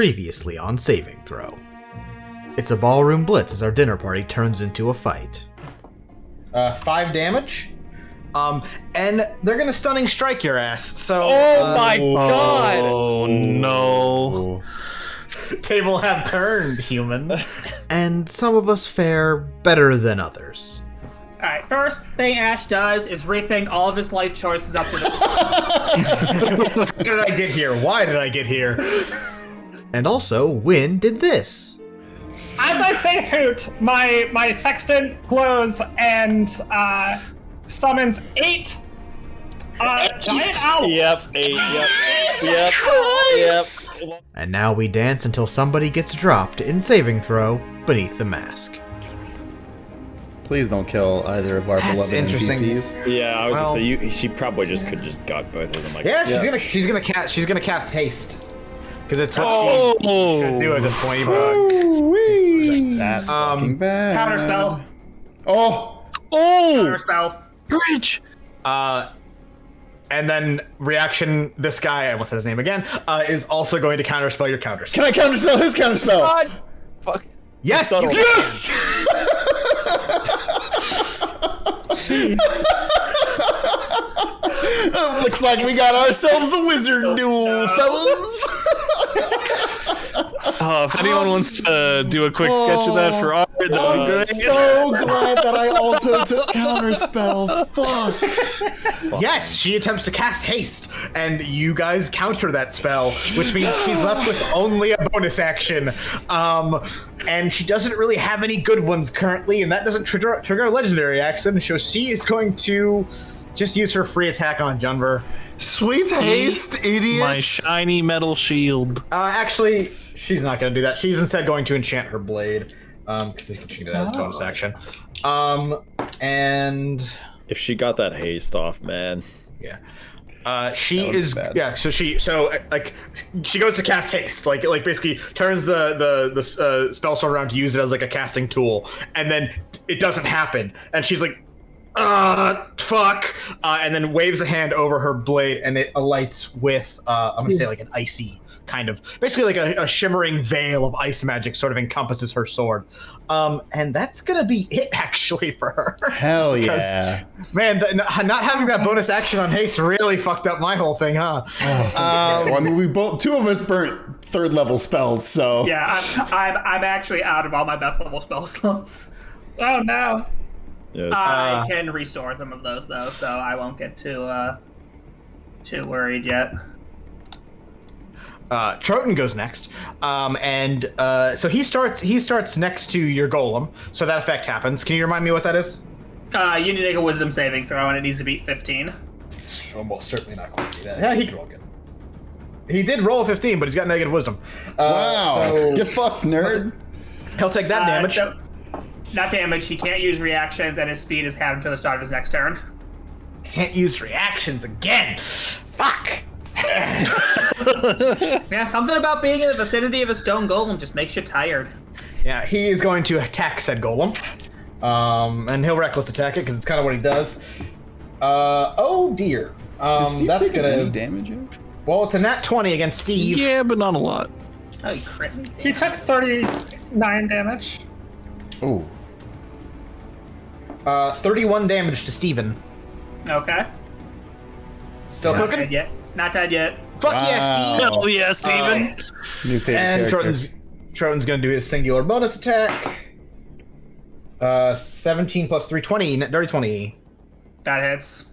Previously on Saving Throw. It's a ballroom blitz as our dinner party turns into a fight. 5 damage. And they're gonna stunning strike your ass. So. Oh my god! Oh no. Table have turned, human. And some of us fare better than others. Alright, first thing Ash does is rethink all of his life choices up to this point. How did I get here? Why did I get here? And also, Wynn did this. As I say hoot, my sextant glows and summons 8 giant owls. Yep, 8, yep. And now we dance until somebody gets dropped in Saving Throw beneath the mask. Please don't kill either of our beloved NPCs. Yeah, I was gonna say she probably just could just got both of them. Like, Yeah, she's gonna cast haste. Because it's what she should do at this point. That's fucking bad. Counter spell. Oh! Counter spell. Prij! And then reaction, this guy, I almost said his name again, is also going to counterspell your counters. Can I counterspell his counterspell? God! Fuck. Yes, you can! Yes! Jeez. Looks like we got ourselves a wizard duel, fellas! If anyone wants to do a quick sketch of that for art, that would I'm be great. so glad that I also took counterspell. Fuck. Yes, she attempts to cast haste, and you guys counter that spell, which means she's left with only a bonus action. And she doesn't really have any good ones currently, and that doesn't trigger a legendary action, so she is going to just use her free attack on Junver. Sweet haste, idiot. My shiny metal shield. Actually, she's not going to do that. She's instead going to enchant her blade, because she can do that as a bonus action. And If she got that haste off, man. yeah. She That would is be bad. yeah. So she goes to cast haste, like basically turns the spell sword around to use it as like a casting tool, and then it doesn't happen, and she's like, fuck, and then waves a hand over her blade, and it alights with I'm gonna say like an icy kind of, basically like a shimmering veil of ice magic sort of encompasses her sword, and that's gonna be it actually for her. Hell yeah. Man, not having that bonus action on haste really fucked up my whole thing, huh? Well, I mean, we both, 2 of us burnt 3rd level spells, so. Yeah, I'm actually out of all my best level spell slots. Oh no. Yes. I can restore some of those though, so I won't get too worried yet. Troton goes next, so he starts next to your golem, so that effect happens. Can you remind me what that is? You need to make a wisdom saving throw, and it needs to beat 15. It's almost certainly not going to be that. Yeah, he can roll good. He did roll a 15, but he's got negative wisdom. Wow. So Get fucked, nerd. he'll take that damage. So, not damage. He can't use reactions, and his speed is halved until the start of his next turn. Can't use reactions again. Fuck. Yeah, something about being in the vicinity of a stone golem just makes you tired. Yeah, he is going to attack said golem, and he'll reckless attack it because it's kind of what he does. Oh dear. Is Steve That's taking gonna. any damage yet? Well, it's a nat 20 against Steve. Yeah, but not a lot. Oh, you crit me. He took 39 damage. Oh. 31 damage to Steven. Okay. Still Not cooking? dead yet. Not dead yet. Fuck yeah, Steve! Hell yeah, Steven. New favorite And character. Troton's gonna do his singular bonus attack. 17 plus 3, 20, dirty 20. That hits.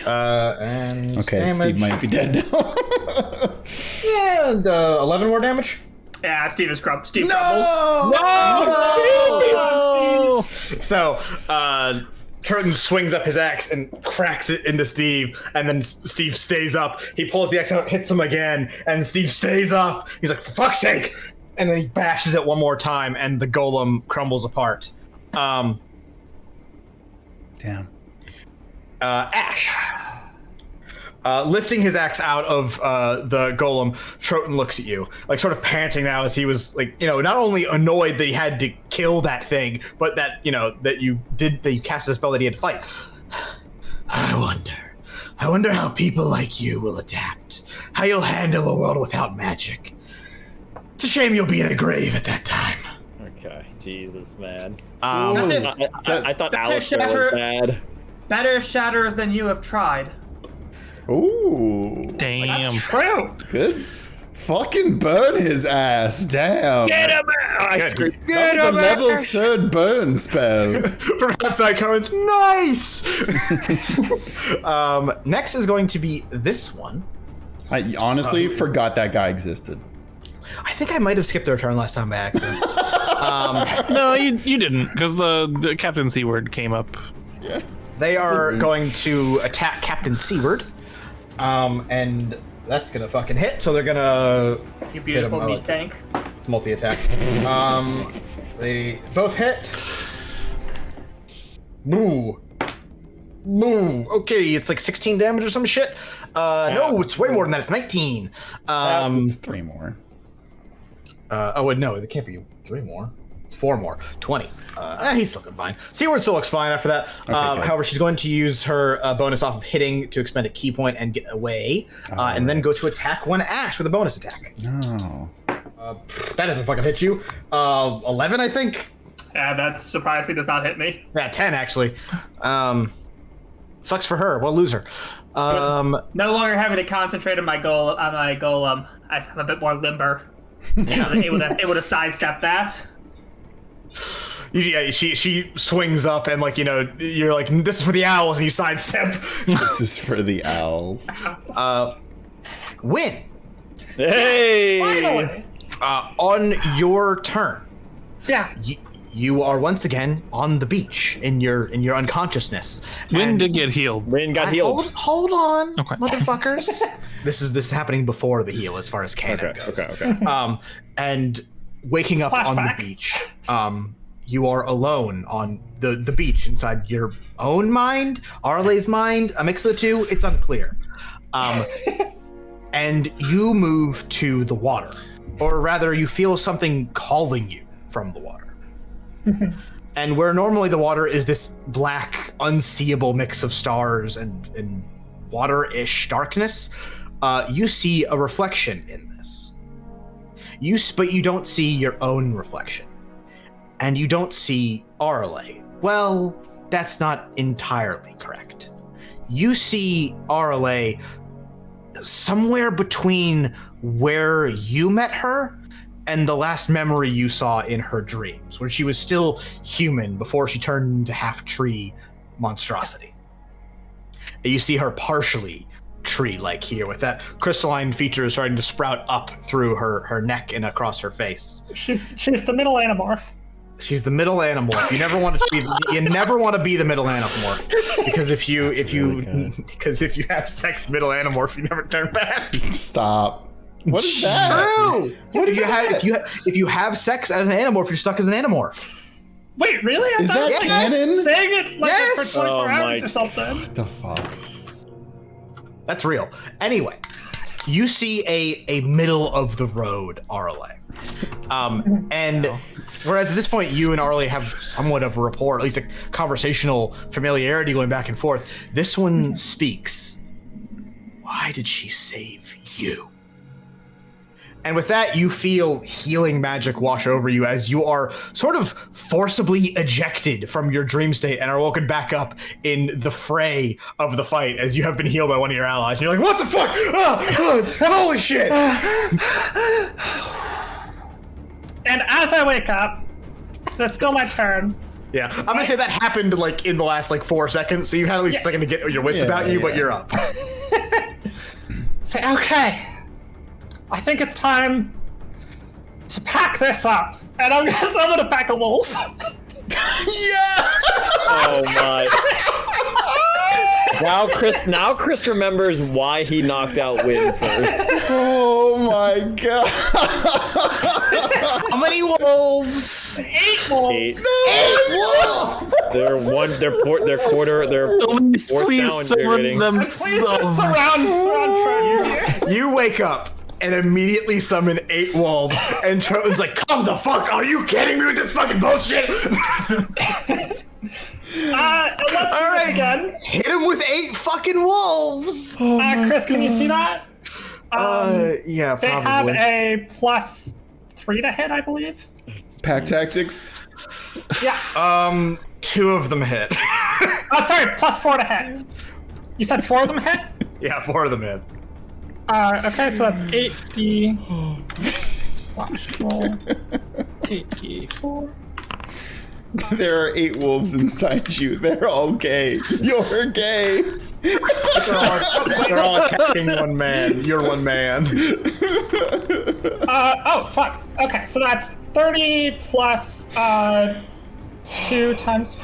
And Okay, damage. Steve might be dead now. Yeah, and 11 more damage. Yeah, Steve is crumpled. Steve No! crumbles. No! So, Troton swings up his axe and cracks it into Steve, and then Steve stays up. He pulls the axe out, hits him again, and Steve stays up. He's like, for fuck's sake! And then he bashes it one more time, and the golem crumbles apart. Damn. Ash. Lifting his axe out of the golem, Troton looks at you, like sort of panting now as he was like, not only annoyed that he had to kill that thing, but that, that you cast a spell that he had to fight. I wonder how people like you will adapt, how you'll handle a world without magic. It's a shame you'll be in a grave at that time. Okay, Jesus, man. Nothing- I thought Better Alistair was shatter- bad. Better shatters than you have tried. Ooh. Damn. That's true. Good. Fucking burn his ass. Damn. Get him out! I Good. screamed. That was a level third burn spell. From outside comments, nice! Next is going to be this one. I honestly forgot that guy existed. I think I might have skipped their turn last time by accident. No, you didn't, because the Captain C-word came up. Yeah. They are going to attack Captain Seaward. And that's gonna fucking hit, so they're gonna You beautiful hit him. meat tank. It's multi-attack. They both hit. Boo. Boo. Okay, it's like 16 damage or some shit. No, it's way more than that. It's 19. It's 3 more. Wait, no, it can't be 3 more. It's 4 more. 20. He's looking fine. Seaward still looks fine after that. good. However, she's going to use her bonus off of hitting to expend a key point and get away, and then go to attack one Ash with a bonus attack. No. That doesn't fucking hit you. 11, I think. Yeah, that surprisingly does not hit me. Yeah, 10 actually. Sucks for her. We'll lose her. No longer having to concentrate on my golem. I'm a bit more limber. Able to sidestep that. Yeah, she swings up and you're like, this is for the owls, and you sidestep. This is for the owls. Win. Hey! Finally. On your turn, Yeah. you are once again on the beach in your unconsciousness. Win And- did get healed. Rin got healed. Hold on, Okay. motherfuckers. This is happening before the heal, as far as canon goes. Okay. And waking up on the Flashback. beach, you are alone on the beach inside your own mind, Arle's mind, a mix of the two. It's unclear. And you move to the water, or rather, you feel something calling you from the water. And where normally the water is this black, unseeable mix of stars and water-ish darkness, you see a reflection in this. But you don't see your own reflection. And you don't see Arle. Well, that's not entirely correct. You see Arle somewhere between where you met her and the last memory you saw in her dreams, when she was still human before she turned into half-tree monstrosity. And you see her partially tree-like here, with that crystalline feature starting to sprout up through her neck and across her face. She's the middle anamorph. She's the middle animorph. You never want to be. You never want to be the middle animorph, because if you have sex with middle animorph, you never turn back. Stop. What is that? True. If you have sex as an animorph, you're stuck as an animorph. Wait, really? I Is thought that you canon? were saying it like Yes! for 24 Oh hours my- or something. What the fuck? That's real. Anyway, you see a middle of the road Arle. And whereas at this point you and Arle have somewhat of a rapport, at least a conversational familiarity going back and forth, this one speaks. Why did she save you? And with that, you feel healing magic wash over you as you are sort of forcibly ejected from your dream state and are woken back up in the fray of the fight as you have been healed by one of your allies. And you're like, what the fuck? Holy shit! And as I wake up, that's still my turn. Yeah, I'm gonna say that happened like in the last 4 seconds, so you had at least a second to get your wits about you, but you're up. Say, okay. I think it's time to pack this up. And I'm gonna pack a wolf. Oh my! Now Chris remembers why he knocked out Win first. Oh my god. How many wolves? 8 wolves. 8 wolves. They're Please, fourth please down, summon Jareding. them. Please just surround Trojan here. You wake up and immediately summon 8 wolves, and Troton's like, come the fuck, are you kidding me with this fucking bullshit? Let's do All right, this again. hit him with 8 fucking wolves. Chris, can you see that? Yeah, They probably. have a plus 3 to hit, I believe. Pack tactics. Yeah. 2 of them hit. Oh, sorry, +4 to hit. You said 4 of them hit? Yeah, 4 of them hit. Okay, so that's 8d slash roll 8d4. There are 8 wolves inside you. They're all gay. You're gay. They're all attacking one man. You're one man. Oh, fuck. Okay, so that's 30 plus 2 times...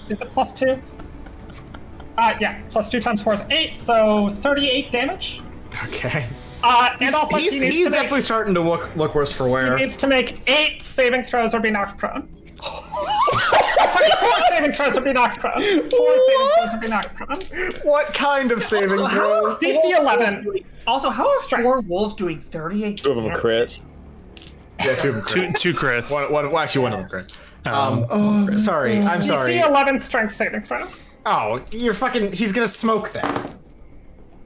Is it plus 2? Yeah, plus 2 times 4 is 8, so 38 damage. Okay. And also He's definitely starting to look worse for wear. He needs to make 8 saving throws or be knocked prone. Sorry, 4 saving throws or be knocked prone. 4 saving throws or be knocked prone. What kind of saving throws? DC 11. Also, how are 4 wolves doing 38? 2 of them crit. Yeah, 2 of them crit. Two crits. Actually, 1 of them crit. Sorry, I'm sorry. DC 11 strength saving throw. Oh, you're fucking... He's gonna smoke that.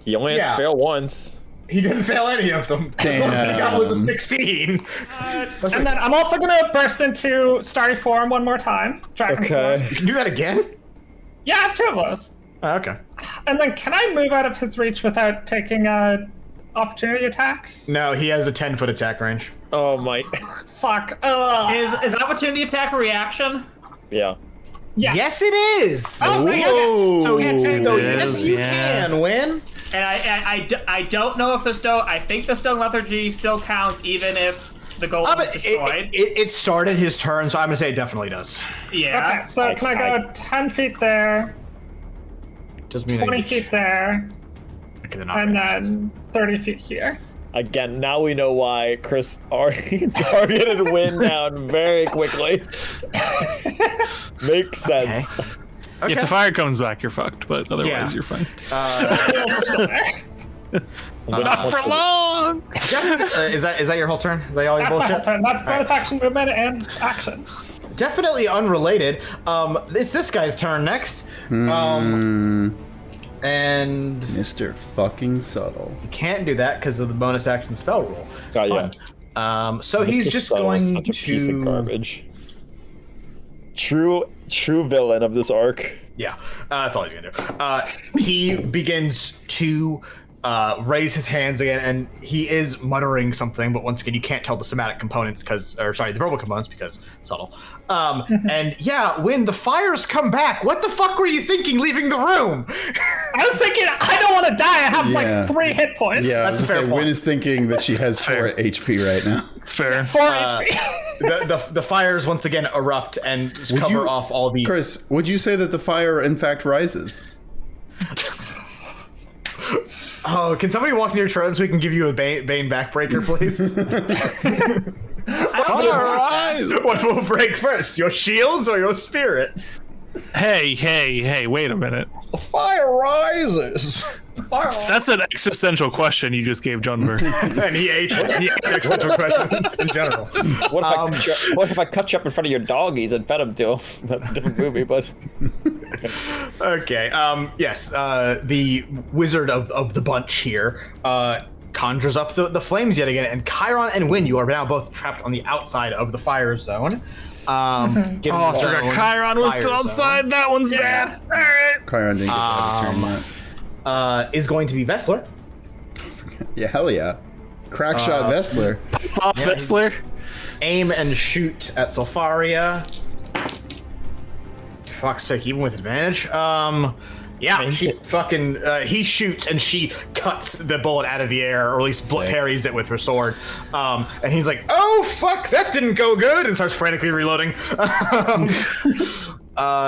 He only has to fail once. He didn't fail any of them. Damn. The most he got was a 16. And then I'm also gonna burst into starry form one more time. Dragon form. You can do that again? Yeah, I have 2 of those. Oh, okay. And then can I move out of his reach without taking a opportunity attack? No, he has a 10-foot attack range. Oh my. Fuck. Is opportunity attack a reaction? Yeah. Yeah. Yes, it is. Oh, right, Whoa. So It yes, is, you yeah. can win. And I don't know if the stone. I think the stone lethargy still counts even if the golem is destroyed. It started his turn, so I'm gonna say it definitely does. Yeah. Okay, so can I go 10 feet there, Doesn't mean 20 feet there, Okay, they're not and very then 30 feet here? Again, now we know why Chris already targeted Win down very quickly. Makes sense. Okay. If the fire comes back, you're fucked, but otherwise you're fine. Not For long! Is that your whole turn? They all your That's my bullshit? whole turn. That's bonus action movement and action. Definitely unrelated. It's this guy's turn next. And Mr. Fucking Subtle. you can't do that because of the bonus action spell rule. Oh, yeah. Fine. So he's just going such a piece of to. garbage. True villain of this arc. Yeah, that's all he's gonna do. He begins to raise his hands again, and he is muttering something, but once again, you can't tell the somatic components the verbal components because subtle. And yeah, when the fires come back, what the fuck were you thinking leaving the room? I was thinking, I don't want to die. I have Yeah. like 3 hit points. Yeah, That's a fair Win point. is thinking that she has 4 Fair. HP right now. It's fair. 4 HP. The fires once again erupt and just cover off all the. Chris, would you say that the fire in fact rises? Oh, can somebody walk near Trone so we can give you a Bane backbreaker, please? What will break first, your shields or your spirits? Hey, wait a minute. The fire rises. That's an existential question you just gave Junver. And he ate existential questions in general. What if I cut you up in front of your doggies and fed them to them? That's a different movie, but... Okay, yes, the wizard of the bunch here conjures up the flames yet again, and Chiron and Wynn, you are now both trapped on the outside of the fire zone. Oh, so Chiron was still outside. That one's bad. All right. Chiron didn't get that his turn yet. Is going to be Vessler. Yeah, hell yeah. Crackshot Vessler. Pop Vessler. Aim and shoot at Sulfaria. Fuck's sake, even with advantage. Yeah, she fucking he shoots and she cuts the bullet out of the air, or at least parries it with her sword. And he's like, "Oh fuck, that didn't go good," and starts frantically reloading.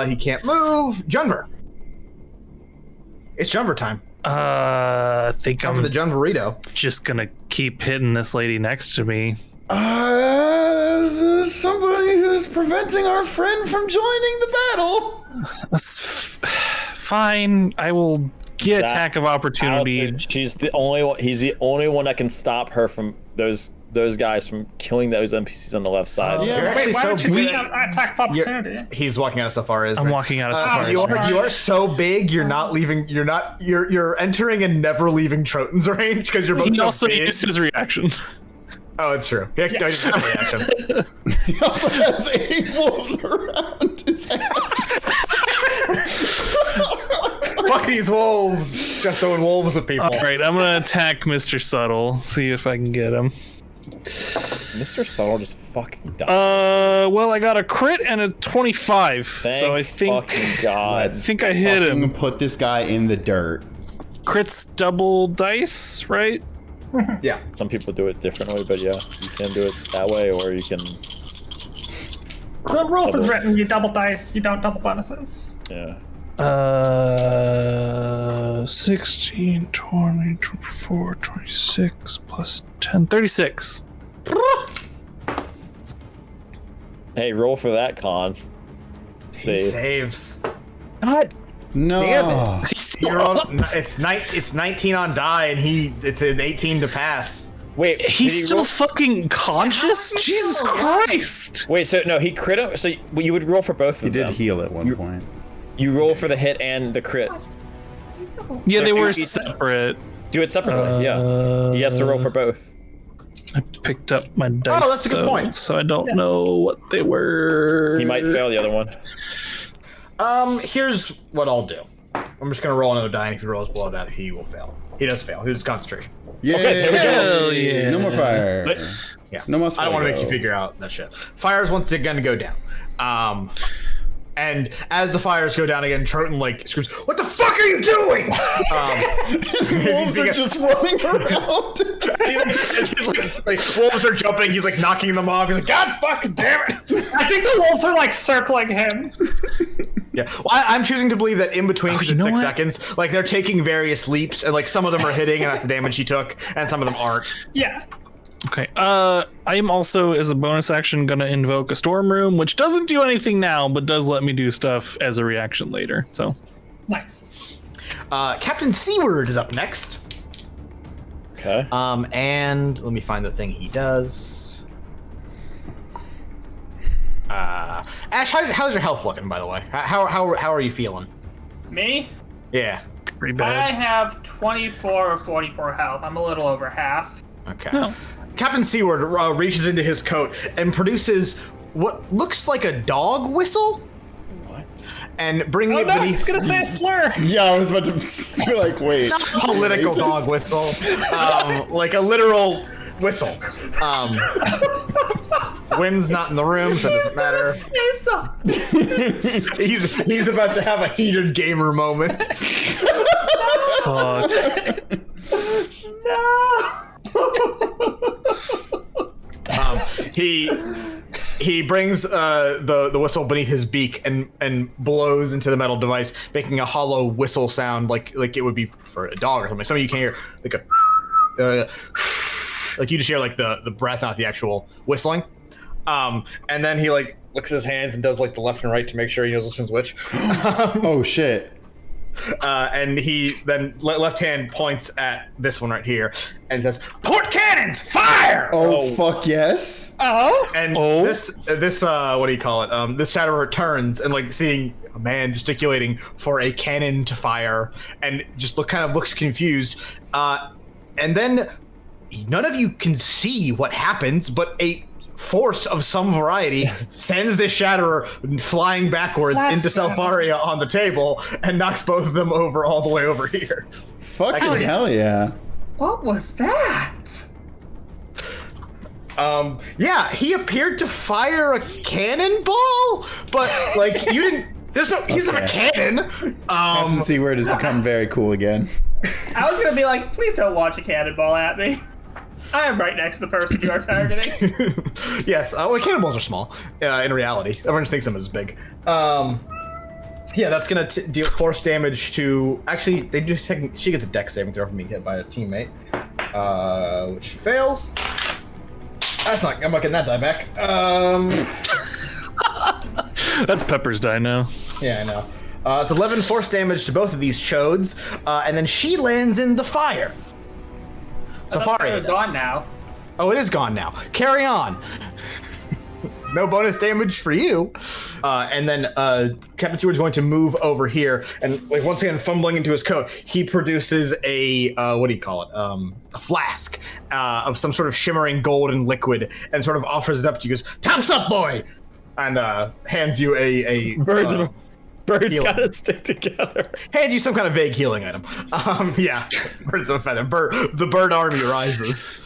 He can't move. Junver. It's Junver time. I think Time for the I'm Junverito. just gonna keep hitting this lady next to me. There's somebody who's preventing our friend from joining the battle. That's fine. I will get attack of opportunity. She's the only one. He's the only one that can stop her from those guys from killing those NPCs on the left side. You're actually Why so don't you big. do attack of opportunity? He's walking out of Safari's. I'm walking out of Safari's. You are so big. You're not leaving. You're entering and never leaving Troton's range because you're both He so also big. used his reaction. Oh, it's true. He just has a reaction. He also has 8 wolves around his ass. Fuck these wolves! Just throwing wolves at people. All right, I'm gonna attack Mr. Subtle. See if I can get him. Mr. Subtle just fucking died. Well, I got a crit and a 25, Thank so I think fucking God. I think I hit him. Put this guy in the dirt. Crits double dice, right? Yeah. Some people do it differently, but yeah, you can do it that way, or you can. So the rules is written, you double dice, you don't double bonuses. Yeah. 16, 20, 24, 26 plus 10, 36. Hey, roll for that, Con. He saves. God. No. Damn You're on, it's 19 on die, and it's an 18 to pass. Wait, He's still fucking conscious? Jesus Christ! Wait, so no, he crit him. So you would roll for both of He them. did heal at one point. You roll for the hit and the crit. Yeah, they were do- separate. Do it separately. Yeah. He has to roll for both. I picked up my dice. that's a good point. So I don't know what they were. He might fail the other one. Here's what I'll do. I'm just gonna roll another die, and if he rolls below that, he will fail. He does fail. His concentration. Yeah. Okay, there we go. Hell yeah. No more fire. But- Yeah. No more I don't want to fuego. make you figure out that shit. Fires once again go down. And as the fires go down again, Troton like screams, "What the fuck are you doing?" Wolves are just running around. he's like, wolves are jumping. He's like knocking them off. He's like, "God fucking damn it!" I think the wolves are like circling him. Yeah. Well, I'm choosing to believe that in between, because you it's know 6 what? seconds, like they're taking various leaps, and like some of them are hitting, and that's the damage he took, and some of them aren't. Yeah. Okay. I am also, as a bonus action, gonna invoke a storm room, which doesn't do anything now, but does let me do stuff as a reaction later. So. Nice. Captain Seaward is up next. Okay. And let me find the thing he does. Ash, how's your health looking, by the way? How are you feeling? Me? Yeah. Pretty I bad. have 24 or 44 health. I'm a little over half. Okay. No. Captain Seaward reaches into his coat and produces what looks like a dog whistle. What? And bringing Oh it no, beneath. he's gonna say a slur. Yeah, I was about to be like, wait. Not a political dog whistle, like a literal whistle. Wynn's not in the room, so it doesn't matter. He's about to have a heated gamer moment. Fuck. He brings the whistle beneath his beak and blows into the metal device, making a hollow whistle sound like it would be for a dog or something. Some of you can hear like a like you just hear like the breath, not the actual whistling. And then he like looks at his hands and does like the left and right to make sure he knows which one's which. Oh shit. And he then left hand points at this one right here and says, "Port cannons, fire!" Oh fuck yes. Oh. And this what do you call it? This Shatterer turns and like seeing a man gesticulating for a cannon to fire, and just looks confused. And then none of you can see what happens, but a force of some variety sends this Shatterer flying backwards into Selfaria on the table and knocks both of them over all the way over here. Fucking hell yeah. What was that? Yeah, he appeared to fire a cannonball, but like you didn't. There's no. He's not a cannon. Captain Seaward has become very cool again. I was gonna be like, please don't launch a cannonball at me. I am right next to the person you are targeting. Yes. Well, cannonballs are small. In reality, everyone just thinks them as big. Yeah, that's gonna deal force damage to. Actually, they do. She gets a dex saving throw from being hit by a teammate, which she fails. That's not. I'm not getting that die back. That's Pepper's die now. Yeah, I know. It's 11 force damage to both of these chodes, and then she lands in the fire. It Safari was gone now. Oh, it is gone now. Carry on. no bonus damage for you. And then Captain Seward's going to move over here, and like once again, fumbling into his coat, he produces a what do you call it? A flask of some sort of shimmering golden liquid, and sort of offers it up to you. Goes, "Tops up, boy!" And hands you a Birds healing. gotta stick together. Hand you some kind of vague healing item. Yeah, birds of a feather. The bird army rises.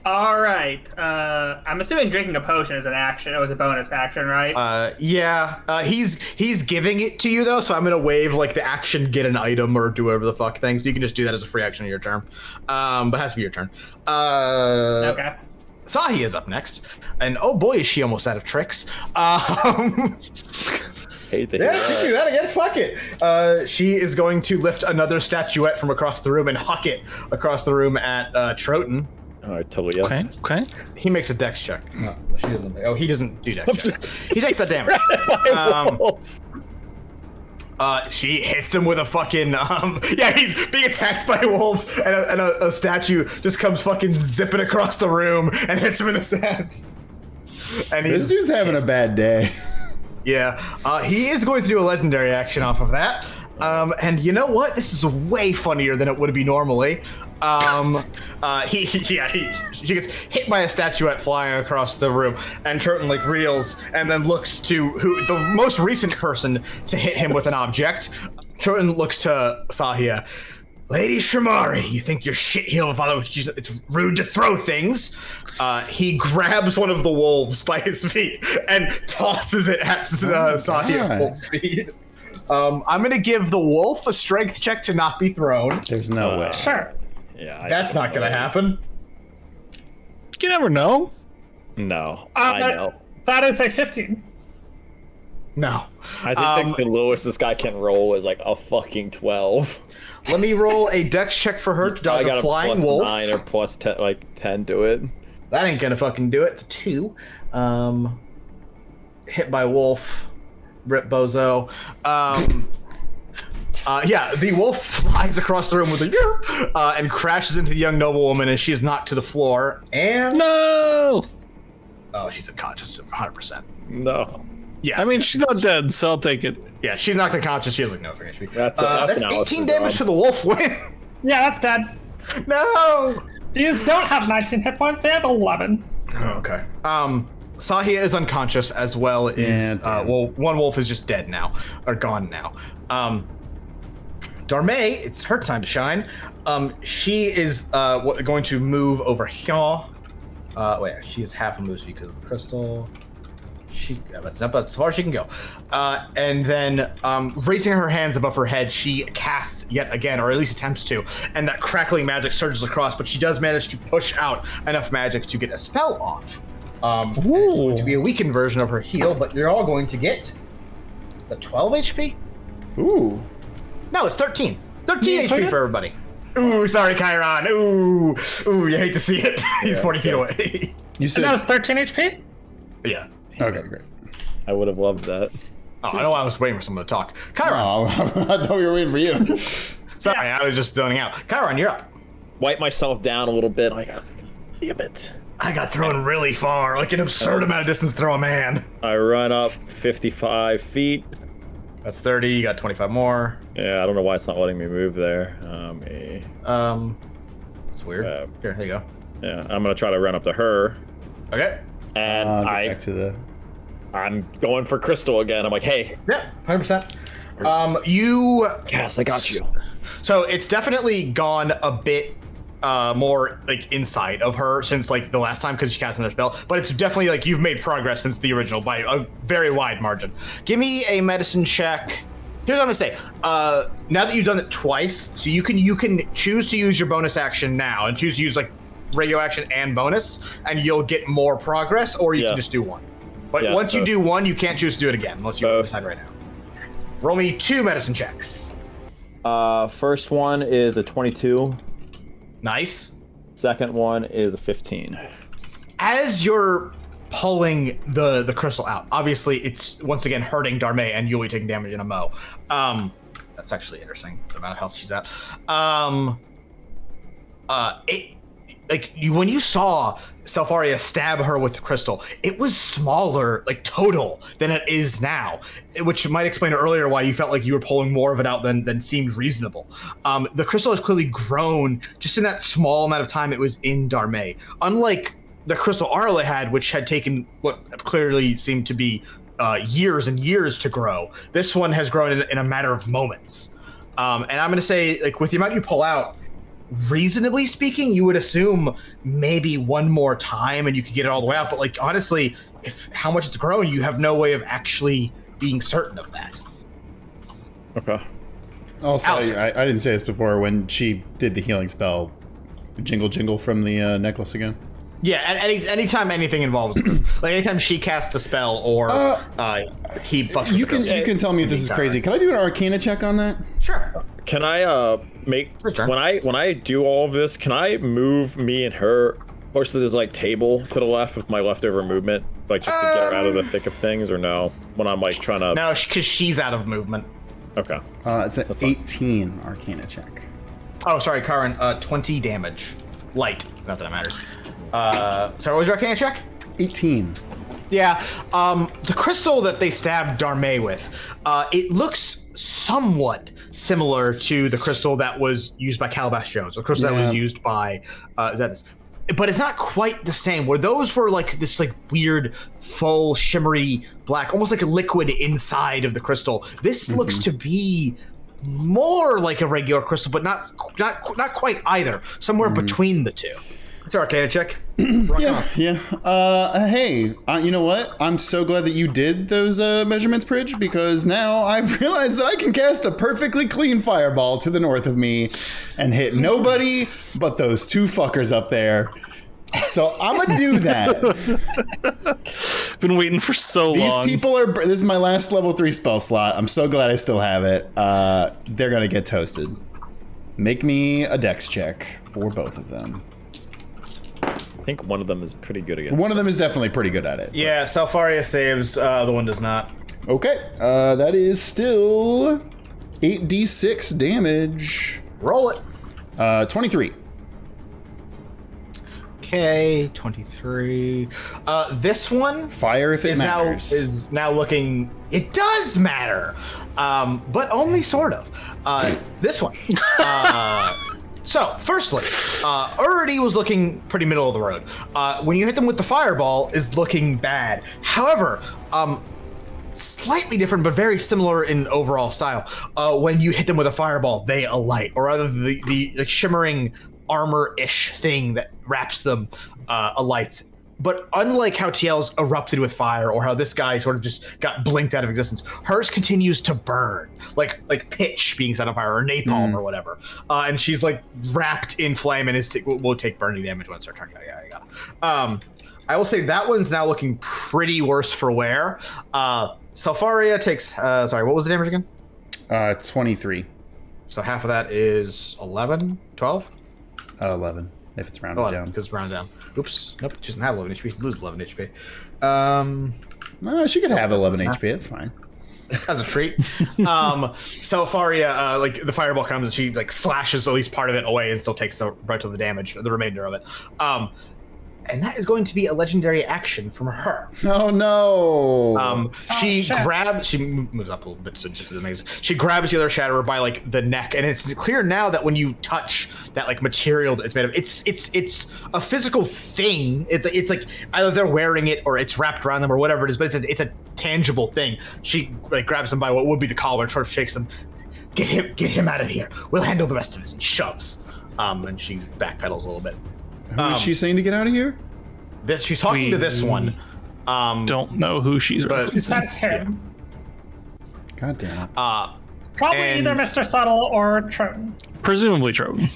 All right. I'm assuming drinking a potion is an action. It was a bonus action, right? Yeah. He's giving it to you though, so I'm gonna waive like the action, get an item, or do whatever the fuck thing. So you can just do that as a free action on your turn. But it has to be your turn. Okay. Sahi is up next, and oh boy, is she almost out of tricks. Hate to Yeah, hear she can that. do that again. Fuck it. She is going to lift another statuette from across the room and huck it across the room at Troton. All right, totally. Yeah. Okay. He makes a dex check. No, she doesn't. Oh, he doesn't do dex checks. He takes that damage. She hits him with a fucking yeah, he's being attacked by wolves, and a statue just comes fucking zipping across the room and hits him in the sand. And This dude's having a bad day. yeah, he is going to do a legendary action off of that. And you know what? This is way funnier than it would be normally. She gets hit by a statuette flying across the room, and Troton like reels and then looks to the most recent person to hit him with an object. Troton looks to Sahia. Lady Shamari, you think you're shit heel father? It's rude to throw things. He grabs one of the wolves by his feet and tosses it at Sahia at full speed. I'm gonna give the wolf a strength check to not be thrown. There's no way. Sure. Yeah. That's not gonna happen. You never know. No, I know. That is a 15. No. I think the lowest this guy can roll is like a fucking 12. Let me roll a dex check for her to dodge I got a flying plus wolf. 9 or plus 10, like 10 to it. That ain't gonna fucking do it. It's a 2. Hit by wolf. Rip bozo. Yeah, the wolf flies across the room with a yerp, and crashes into the young noblewoman, and she is knocked to the floor. And No. oh, she's unconscious, 100%. No. Yeah, I mean, she's not dead, so I'll take it. yeah, she's knocked unconscious. She has like no free HP. That's That's an Alice's 18 damage job. to the wolf win. Yeah, that's dead. No. These don't have 19 hit points. They have 11. Oh, okay. Sahia is unconscious as well as Yeah, well, one wolf is just dead now, or gone now. Darmay, it's her time to shine. She is going to move over here. Wait, she is half a move because of the crystal. That's not as far as she can go. And then, raising her hands above her head, she casts yet again, or at least attempts to, and that crackling magic surges across, but she does manage to push out enough magic to get a spell off. And it's going to be a weakened version of her heal, but you're all going to get the 12 HP? Ooh. No, it's 13. 13 HP for everybody. Ooh, sorry, Chiron. Ooh, you hate to see it. He's 40 feet away. You said And that was 13 HP? Yeah. okay, great. I would have loved that. Oh, I know I was waiting for someone to talk. Chiron. Oh, I thought we were waiting for you. Sorry, I was just zoning out. Chiron, you're up. Wipe myself down a little bit. Like, damn it. I got thrown really far, like an absurd amount of distance to throw a man. I run up 55 feet. That's 30. You got 25 more. Yeah, I don't know why it's not letting me move there. It's weird. Here you go. Yeah, I'm gonna try to run up to her, Okay. and Get back to the. I'm going for Crystal again. I'm like, hey, Yeah, 100%. You. Cass, I got you. So it's definitely gone a bit more like inside of her since like the last time because she cast another spell, but it's definitely like you've made progress since the original by a very wide margin. Give me a medicine check. Here's what I'm gonna say. Now that you've done it twice, so you can choose to use your bonus action now and choose to use like regular action and bonus, and you'll get more progress, or you can just do one. But Yeah, once you both. do one, you can't choose to do it again unless you Both. decide right now. Roll me 2 medicine checks. First one is a 22. Nice. Second one is a 15. As you're pulling the crystal out, obviously it's once again hurting Darmay and Yuli taking damage in a mo. That's actually interesting, the amount of health she's at. when you saw Selfaria stab her with the crystal, it was smaller, like total, than it is now, which might explain earlier why you felt like you were pulling more of it out than seemed reasonable. The crystal has clearly grown just in that small amount of time it was in Darmay. Unlike the crystal Arla had, which had taken what clearly seemed to be years and years to grow, this one has grown in a matter of moments. And I'm going to say, like, with the amount you pull out, reasonably speaking, you would assume maybe one more time and you could get it all the way out. But like, honestly, if how much it's grown, you have no way of actually being certain of that. Okay. Also, I didn't say this before, when she did the healing spell, jingle from the necklace again. Yeah, and anytime anything involves like anytime she casts a spell or he fucks with you can tell me if this is crazy. Can I do an Arcana check on that? Sure. Can I make when I do all of this? Can I move me and her, or so there's like table to the left with my leftover movement, like just to get her out of the thick of things, or no? When I'm like trying to. No, because she's out of movement. Okay. It's an 18 Arcana check. Oh, sorry, Karin. 20 damage, light. Not that it matters. So what was your Arcana check? 18. Yeah, the crystal that they stabbed Darmay with, it looks somewhat similar to the crystal that was used by Calabash Jones, the crystal that was used by Zetas. But it's not quite the same, where those were like this like weird, full, shimmery black, almost like a liquid inside of the crystal. This looks to be more like a regular crystal, but not quite either, somewhere between the two. It's an Arcana check. Yeah. Hey, you know what? I'm so glad that you did those measurements, Prij, because now I've realized that I can cast a perfectly clean fireball to the north of me and hit nobody but those two fuckers up there. So I'm gonna do that. Been waiting for so long. These people are. This is my last level 3 spell slot. I'm so glad I still have it. They're gonna get toasted. Make me a dex check for both of them. I think one of them is pretty good against. One of them is definitely pretty good at it. Yeah, Selfaria saves, the one does not. Okay, that is still 8d6 damage. Roll it. 23. Okay, 23. This one Fire if it matters. is now looking. It does matter, but only sort of. This one. So, firstly, Urdy was looking pretty middle of the road. When you hit them with the fireball, is looking bad. However, slightly different, but very similar in overall style. When you hit them with a fireball, they alight, or rather, the shimmering armor-ish thing that wraps them alights. But unlike how TL's erupted with fire, or how this guy sort of just got blinked out of existence, hers continues to burn, like pitch being set on fire, or napalm, or whatever. And she's like wrapped in flame, and will take burning damage when it's her turn. Yeah. I will say that one's now looking pretty worse for wear. Selfaria takes. Sorry, what was the damage again? 23. So half of that is 11, 12? 11, if it's rounded 11, down. because it's rounded down. Oops. Nope, she doesn't have 11 HP. She loses 11 HP. She could have 11 HP. It's fine. As a treat. Selfaria, like the fireball comes and she like slashes at least part of it away and still takes the brunt of the damage, the remainder of it. And that is going to be a legendary action from her. Oh no! She moves up a little bit, so just for the amazing. She grabs the other Shatterer by like the neck, and it's clear now that when you touch that like material that it's made of, it's a physical thing. It's like either they're wearing it or it's wrapped around them or whatever it is, but it's a tangible thing. She like grabs him by what would be the collar and sort of shakes him. Get him out of here. We'll handle the rest of this, and shoves. And she backpedals a little bit. Who is she saying to get out of here? She's talking to this one. Don't know who she's referencing. Is that him? God damn it. Probably either Mr. Subtle or Troton. Presumably Troton.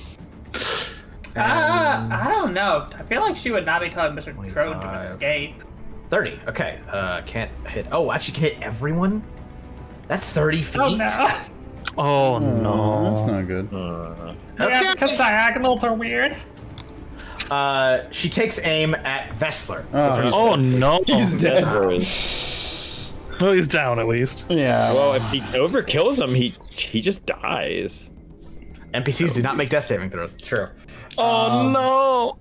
I don't know. I feel like she would not be telling Mr. Troton to escape. 30. Okay. Can't hit. Oh, actually can hit everyone? That's 30 feet? Oh no. Oh no. That's not good. Yeah, because diagonals are weird. She takes aim at Vessler. Oh no. He's dead. Well, he's down at least. Yeah. Well, if he overkills him, he just dies. NPCs do not make death saving throws. It's true. Oh no.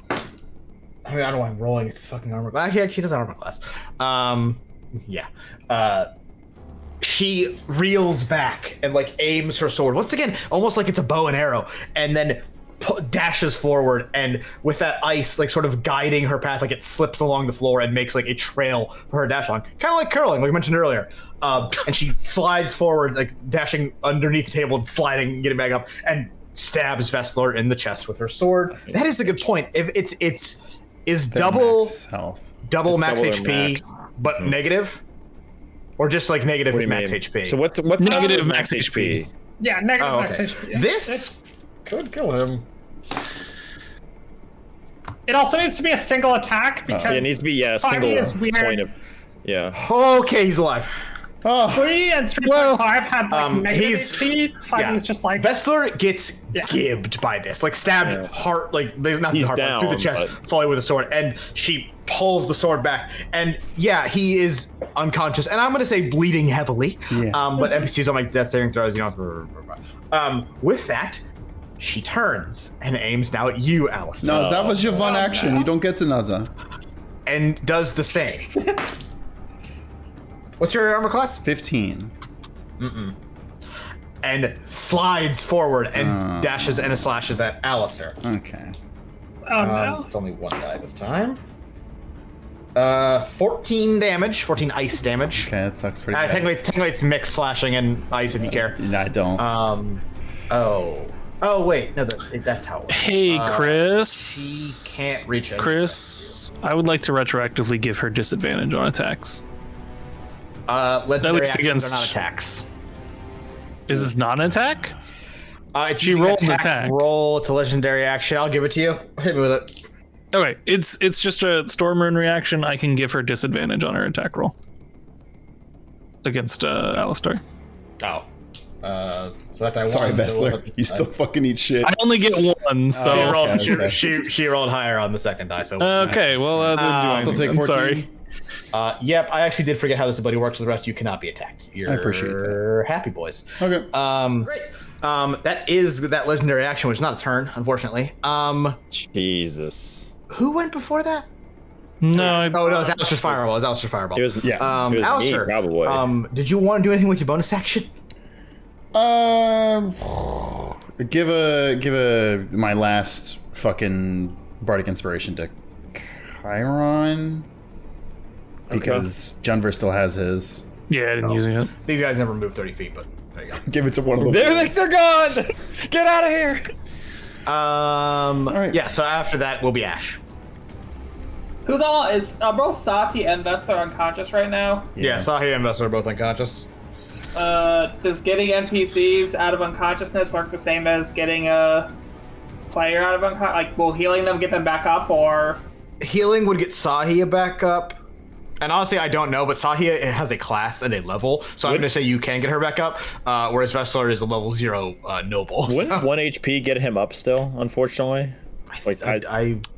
I mean, I don't know why I'm rolling. It's fucking armor class. He actually does armor class. Yeah. She reels back and like aims her sword once again, almost like it's a bow and arrow, and then dashes forward, and with that ice like sort of guiding her path, like it slips along the floor and makes like a trail for her dash on, kind of like curling, like we mentioned earlier. And she slides forward, like dashing underneath the table and sliding, getting back up, and stabs Vessler in the chest with her sword. That is a good point. If it's double Max health. double It's max double HP, their max. but negative, or just like negative What is do you max mean? HP. So what's Negative max HP? Yeah, negative Oh, max okay. HP. Yeah. This could kill him. It also needs to be a single attack because It needs to be a 5e single is weird. point of. Yeah. Okay, he's alive. Oh, 3 and 3.5 had like negative he's- HP. 5e is just like Vessler gets Yeah. gibbed by this, like stabbed Yeah. heart, like not He's the heart, but through the down, chest, but- falling with a sword, and she pulls the sword back, and yeah, he is unconscious, and I'm gonna say bleeding heavily. Yeah. But NPCs don't make death saving throws, you know. With that, she turns and aims now at you, Alistair, no, that was your one action. You don't get to Naza. and does the same. What's your armor class? 15. And slides forward and dashes and slashes at Alistair. Okay. oh no. It's only one die this time. 14 damage, 14 ice damage. Okay, that sucks pretty bad. Technically it's mixed slashing and ice if you care. I don't. Oh wait, no, that's how it works. Hey, He Chris. can't reach it. Chris, I would like to retroactively give her disadvantage on attacks. Legendary least actions against- are not attacks. Is this not an attack? It's She using rolled an attack. Roll. It's a legendary action. I'll give it to you. Hit me with it. Okay, it's just a Storm Rune reaction. I can give her disadvantage on her attack roll against Alistair. Oh. So that die Sorry, won, so Vessler. You still fucking eat shit. I only get one, so She rolled, okay. she rolled higher on the second die, so okay. Well, that didn't do Still anything. take I'm 14. sorry. Yep, I actually did forget how this ability works. So the rest of you cannot be attacked. You're I appreciate that. happy boys. Okay. Great. That is that legendary action, which is not a turn, unfortunately. Jesus. Who went before that? No, Oh no, it's Alistair's fireball. It's Alistair's fireball. It was. Yeah. It was Alistair, me, probably. did you want to do anything with your bonus action? Give my last fucking bardic inspiration to Chiron because Junver still has his. yeah, I didn't use it. These guys never moved 30 feet, but there you go. Give it to one of them. Their things are gone. Get out of here. Yeah. So after that will be Ash. Who's all is both Sati and Vessler unconscious right now? Yeah, Sahi and Vessler are both unconscious. Does getting NPCs out of unconsciousness work the same as getting a player out of unconsciousness? Like, will healing them get them back up, or Healing would get Sahi back up. And honestly, I don't know, but Sahi has a class and a level, so I'm going to say you can get her back up, whereas Vessler is a level 0 noble. Wouldn't 1 HP get him up still? Unfortunately. Like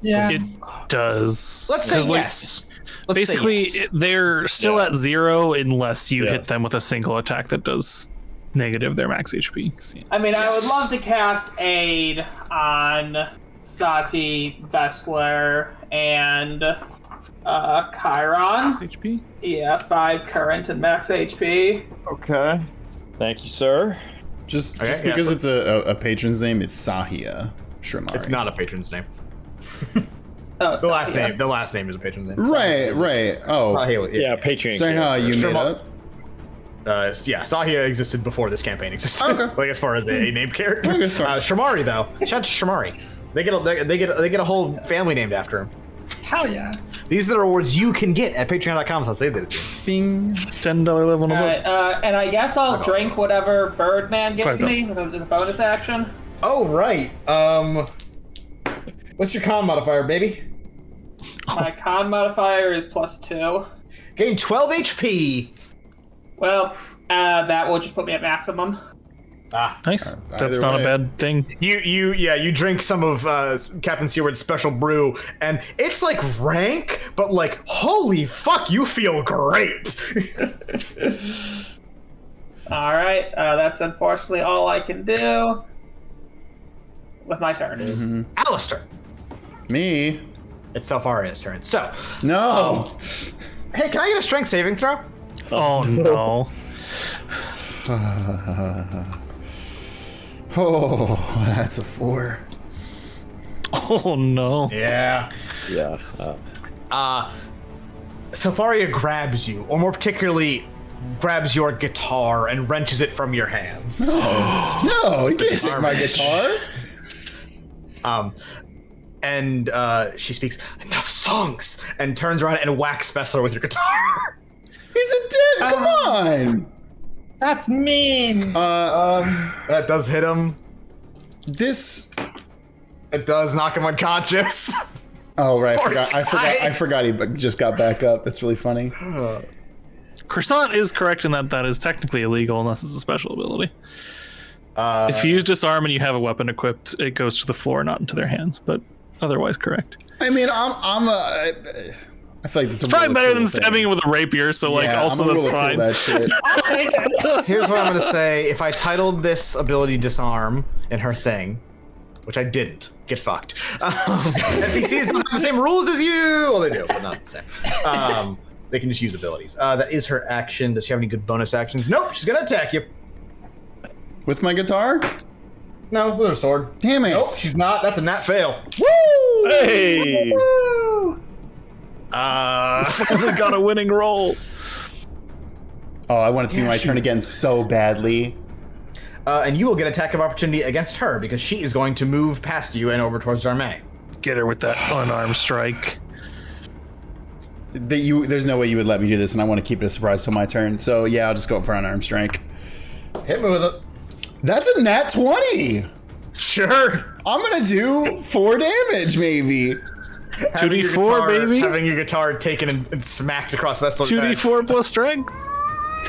Yeah. It does. let's say 'Cause, like, yes. Let's say Basically, yes. they're still Yeah. at 0 unless you Yeah. hit them with a single attack that does negative their max HP. I mean, I would love to cast Aid on Sati, Vessler, and Chiron. HP. Yeah, 5 current and max HP. Okay. Thank you, sir. Just Okay, yeah, because so- it's a patron's name, it's Sahia Shrimari. It's not a patron's name. Oh, The last name is a patron's name. Right, right. Oh, Sahi, Yeah, Patreon. so how you made Shrimar- up? yeah, Sahia existed before this campaign existed. Okay. Like as far as a named character. Okay, sorry. Shrimari though, shout out to Shrimari. They get a whole family named after him. Hell yeah. These are the rewards you can get at patreon.com. So I'll save that it's you. Bing. $10 level. Alright, and I guess I'll drink whatever Birdman gave $5. me as a bonus action. Oh right. What's your con modifier, baby? My con modifier is +2. Gain 12 HP. Well, that will just put me at maximum. Nice. That's either not way. a bad thing. You drink some of Captain Seward's special brew, and it's like rank, but like holy fuck, you feel great. Alright, that's unfortunately all I can do with my turn. Alistair. Me. It's Selfaria's turn. So, No. hey, can I get a strength saving throw? Oh no. Oh, that's a 4. Oh no. Yeah. Yeah. Selfaria grabs you, or more particularly, grabs your guitar and wrenches it from your hands. No, you can't take my guitar. And she speaks, enough songs, and turns around and whacks Spessler with your guitar. He's a dick. Come on. That's mean. That does hit him. This. It does knock him unconscious. Oh right, Poor I forgot he just got back up. That's really funny. Croissant is correct in that is technically illegal unless it's a special ability. If you use disarm and you have a weapon equipped, it goes to the floor, not into their hands. But otherwise, correct. I mean, I feel like that's Probably better than stabbing him with a rapier. So like, Yeah, also I'm that's really fine. cool with that shit. Here's what I'm gonna say. If I titled this ability disarm in her thing, which I didn't, get fucked. NPCs don't have the same rules as you. Well, they do, but not the same. They can just use abilities. That is her action. Does she have any good bonus actions? Nope, she's gonna attack you. With my guitar? No, with her sword. Damn it. Nope, she's not. That's a nat fail. Woo! Hey! Finally got a winning roll. Oh, I want it to be my turn again so badly. And you will get attack of opportunity against her because she is going to move past you and over towards Darmay. Get her with that unarmed strike. There's no way you would let me do this, and I want to keep it a surprise till my turn. So yeah, I'll just go for an unarmed strike. Hit me with it. That's a nat 20. Sure. I'm gonna do 4 damage, maybe. 2d4, baby. Having your guitar taken and smacked across Vestler's head. 2d4 plus strength.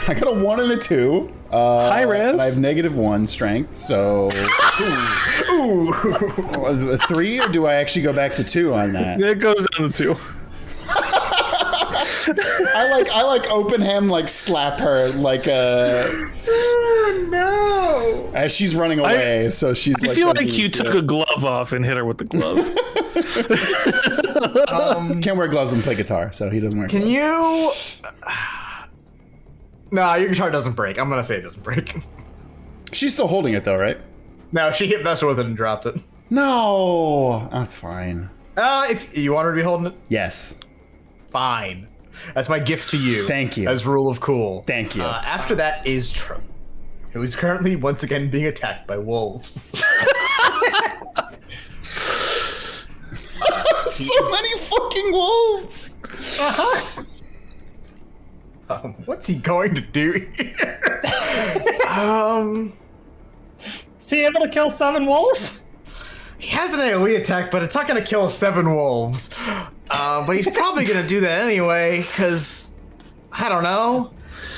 I got a 1 and a 2. High res. And I have -1 strength, so. Ooh. 3, or do I actually go back to 2 on that? It goes down to 2. I like open hand, like slap her like Oh, no. as she's running away. So she's. I feel like you took a glove off and hit her with the glove. Can't wear gloves and play guitar, so he doesn't wear. Can gloves. you? Nah, your guitar doesn't break. I'm gonna say it doesn't break. She's still holding it though, right? No, she hit Vester with it and dropped it. No, that's fine. If you want her to be holding it, Yes. fine. That's my gift to you. Thank you. As rule of cool. Thank you. After that is Tro, who is currently once again being attacked by wolves. So many fucking wolves. What's he going to do here? Is he able to kill 7 wolves? He has an AoE attack, but it's not going to kill 7 wolves. But he's probably going to do that anyway, because I don't know.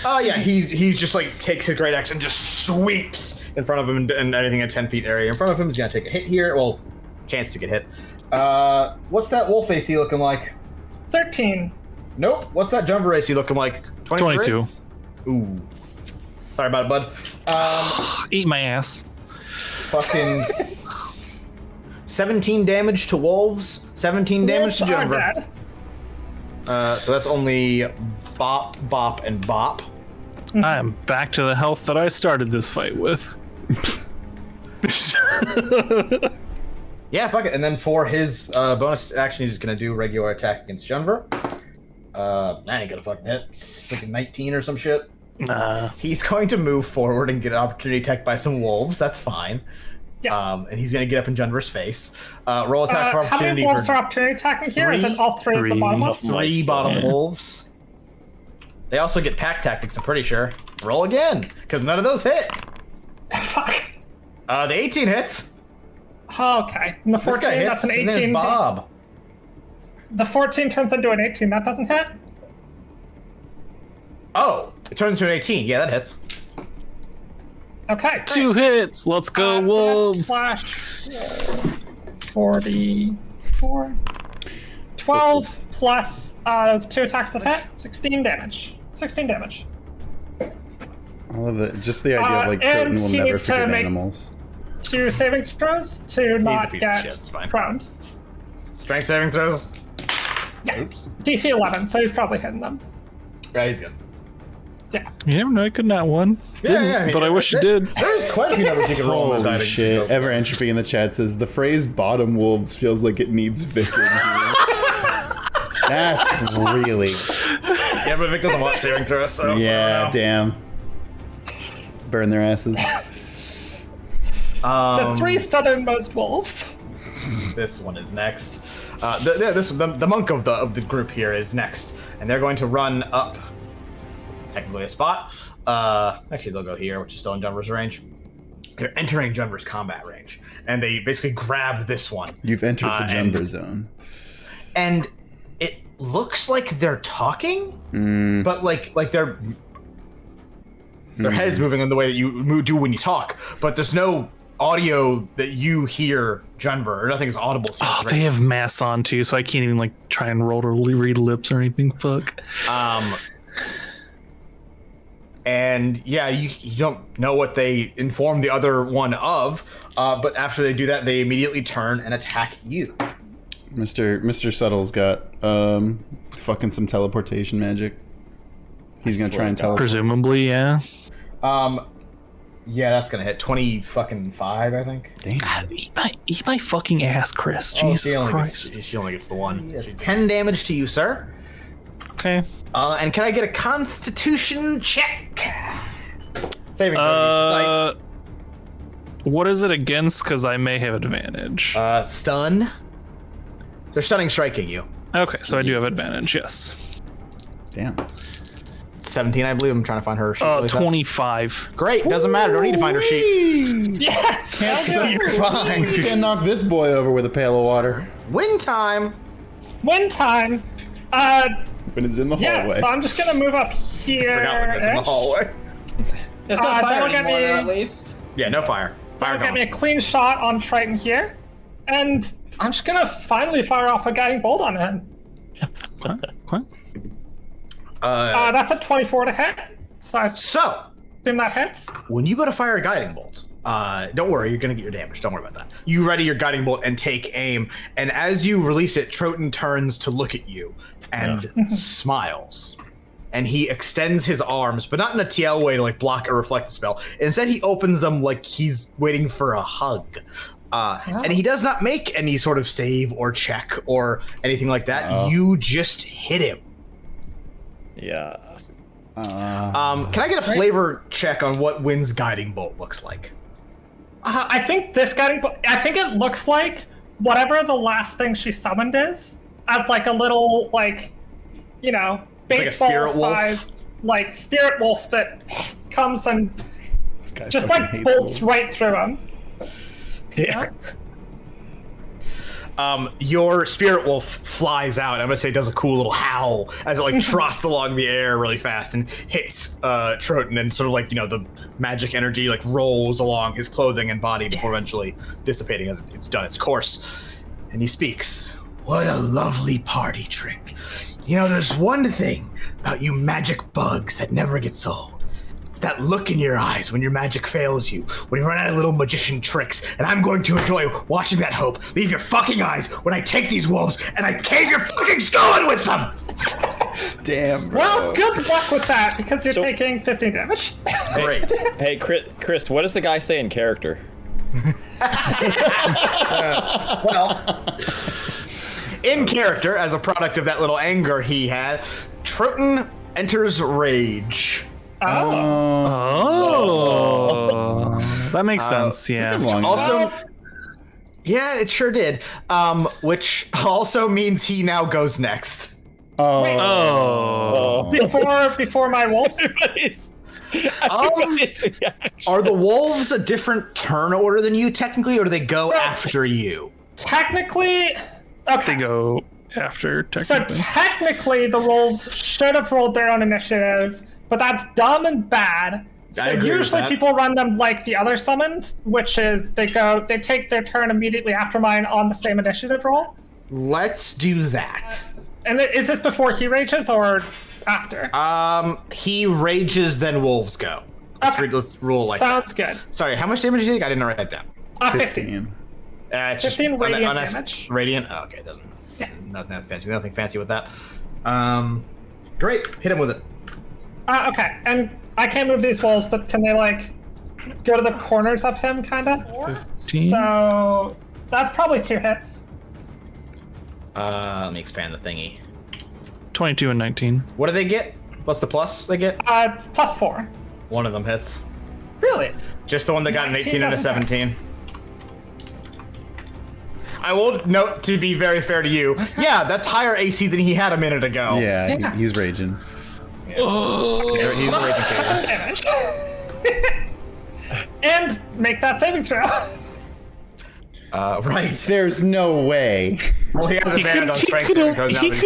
Yeah, he's just like takes his great axe and just sweeps in front of him and anything in 10 feet area in front of him is going to take a hit here. Well, chance to get hit. What's that wolf AC looking like? 13. Nope. What's that jumper AC looking like? 23? 22. Ooh. Sorry about it, bud. Eat my ass. Fucking 17 damage to wolves, 17 damage to Wolves are Jumper. dead. So that's only bop, bop, and bop. I am back to the health that I started this fight with. Yeah, fuck it. And then for his bonus action, he's gonna do regular attack against Junver. That ain't gonna fucking hit. It's freaking 19 or some shit. Nah. He's going to move forward and get an opportunity attack by some wolves. That's fine. Yeah. And he's gonna get up in Junver's face. Roll attack for How many opportunity wolves for are opportunity attacking here? Is it three- all 3 of the bottom ones? 3 bottom wolves. They also get pack tactics, I'm pretty sure. Roll again, because none of those hit. Fuck. The 18 hits. Oh, okay. And the This 14, guy hits. that's an His 18. name's Bob. The 14 turns into an 18. That doesn't hit? Oh, it turns into an 18. Yeah, that hits. Okay. Great. 2 hits. Let's go, So wolves. that's slash 44. 12 plus those 2 attacks that hit. 16 damage. 16 damage. I love that. Just the idea of like children and will he never needs to forget make- animals. 2 saving throws to not piece of get shit, it's fine. prone. Strength saving throws. Yeah. DC 11, so he's probably hitting them. Yeah, he's good. Yeah. You never know, I could not one. Didn't, but I wish you did. There's quite a few numbers you can roll on Holy that. shit. Ever Entropy in the chat says, the phrase bottom wolves feels like it needs Vic in here. That's really... Yeah, but Vic doesn't watch saving throws, so... Yeah, damn. Burn their asses. The 3 southernmost wolves. This one is next. The monk of the group here is next, and they're going to run up. Technically a spot. Actually, they'll go here, which is still in Junver's range. They're entering Junver's combat range, and they basically grab this one. You've entered the Junver zone. And it looks like they're talking, but like their heads moving in the way that you do when you talk, but there's no audio that you hear Junver, or nothing is audible to you. Oh, they have masks on too, so I can't even like try and roll or read lips or anything. Fuck. And yeah, you don't know what they inform the other one of, but after they do that, they immediately turn and attack you. Mr. Subtle's got fucking some teleportation magic. He's gonna try and teleport. Presumably, yeah. Yeah, that's gonna hit 25, I think. Damn. God, eat my fucking ass, Chris. Jesus Christ. She only gets the one. 10 damage to you, sir. Okay. And can I get a Constitution check? Saving throw. What is it against? Because I may have advantage. Stun. They're stunning striking you. Okay, so I do have advantage, yes. Damn. 17, I believe. I'm trying to find her sheet. Really 25. fast. Great. Doesn't matter. Don't need to find her sheet. Yeah. You're fine. You can't knock this boy over with a pail of water. Win time. Win time. When it's in the hallway. Yeah, so I'm just gonna move up here. Forgot when it's in the hallway. There's no fire that'll get anymore, me- though, at least. Yeah, no fire. Fire I'll get me gone. a clean shot on Triton here, and I'm just gonna finally fire off a guiding bolt on him. What? That's a 24 to hit, so I So, assume that hits. when you go to fire a guiding bolt, don't worry, you're gonna get your damage. Don't worry about that. You ready your guiding bolt and take aim, and as you release it, Troton turns to look at you and smiles. And he extends his arms, but not in a TL way to like block or reflect the spell. Instead, he opens them like he's waiting for a hug. And he does not make any sort of save or check or anything like that. You just hit him. Yeah. Can I get a flavor check on what Wynn's guiding bolt looks like? I think this guiding bolt, I think it looks like whatever the last thing she summoned is, as like a little, like, you know, Like a spirit baseball-sized, like, spirit wolf that comes and This guy just fucking like hates bolts wolves. right through him. Yeah. Your spirit wolf flies out. I'm gonna say does a cool little howl as it like trots along the air really fast and hits Troton, and sort of like, you know, the magic energy like rolls along his clothing and body before eventually dissipating as it's done its course. And he speaks. What a lovely party trick. You know, there's one thing about you magic bugs that never gets old. It's that look in your eyes when your magic fails you, when you run out of little magician tricks, and I'm going to enjoy watching that hope leave your fucking eyes when I take these wolves and I cave your fucking skull in with them! Damn, bro. Well, good luck with that, because you're taking 15 damage. Great. Hey, Chris, what does the guy say in character? Well, in character, as a product of that little anger he had, Troton enters rage. Oh. That makes sense, yeah. Also, yeah, it sure did. Which also means he now goes next. Oh. Before my wolves. Are the wolves a different turn order than you technically, or do they go So- after you? Technically, okay. They go after, technically. So technically, the wolves should have rolled their own initiative, but that's dumb and bad. So agree with usually that. people run them like the other summons, which is they take their turn immediately after mine on the same initiative roll. Let's do that. And is this before he rages or after? He rages, then wolves go. Okay. Let's rule like Sounds that. good. Sorry, how much damage did you take? I didn't write that down. 15. It's 15 just radiant unasked- damage. Radiant? Oh, okay, it doesn't. Yeah. Nothing fancy with that. Great. Hit him with it. Okay, and I can't move these wolves, but can they like go to the corners of him, kind of? 15. So that's probably 2 hits. Let me expand the thingy. 22 and 19. What do they get? What's the plus they get? +4. One of them hits. Really? Just the one that got an 19 18 and a doesn't 17. I will note, to be very fair to you, yeah, that's higher AC than he had a minute ago. Yeah, he's raging. He's raging. Damage. And make that saving throw. Right. There's no way. Well, he has advantage on strength saving throws now that he's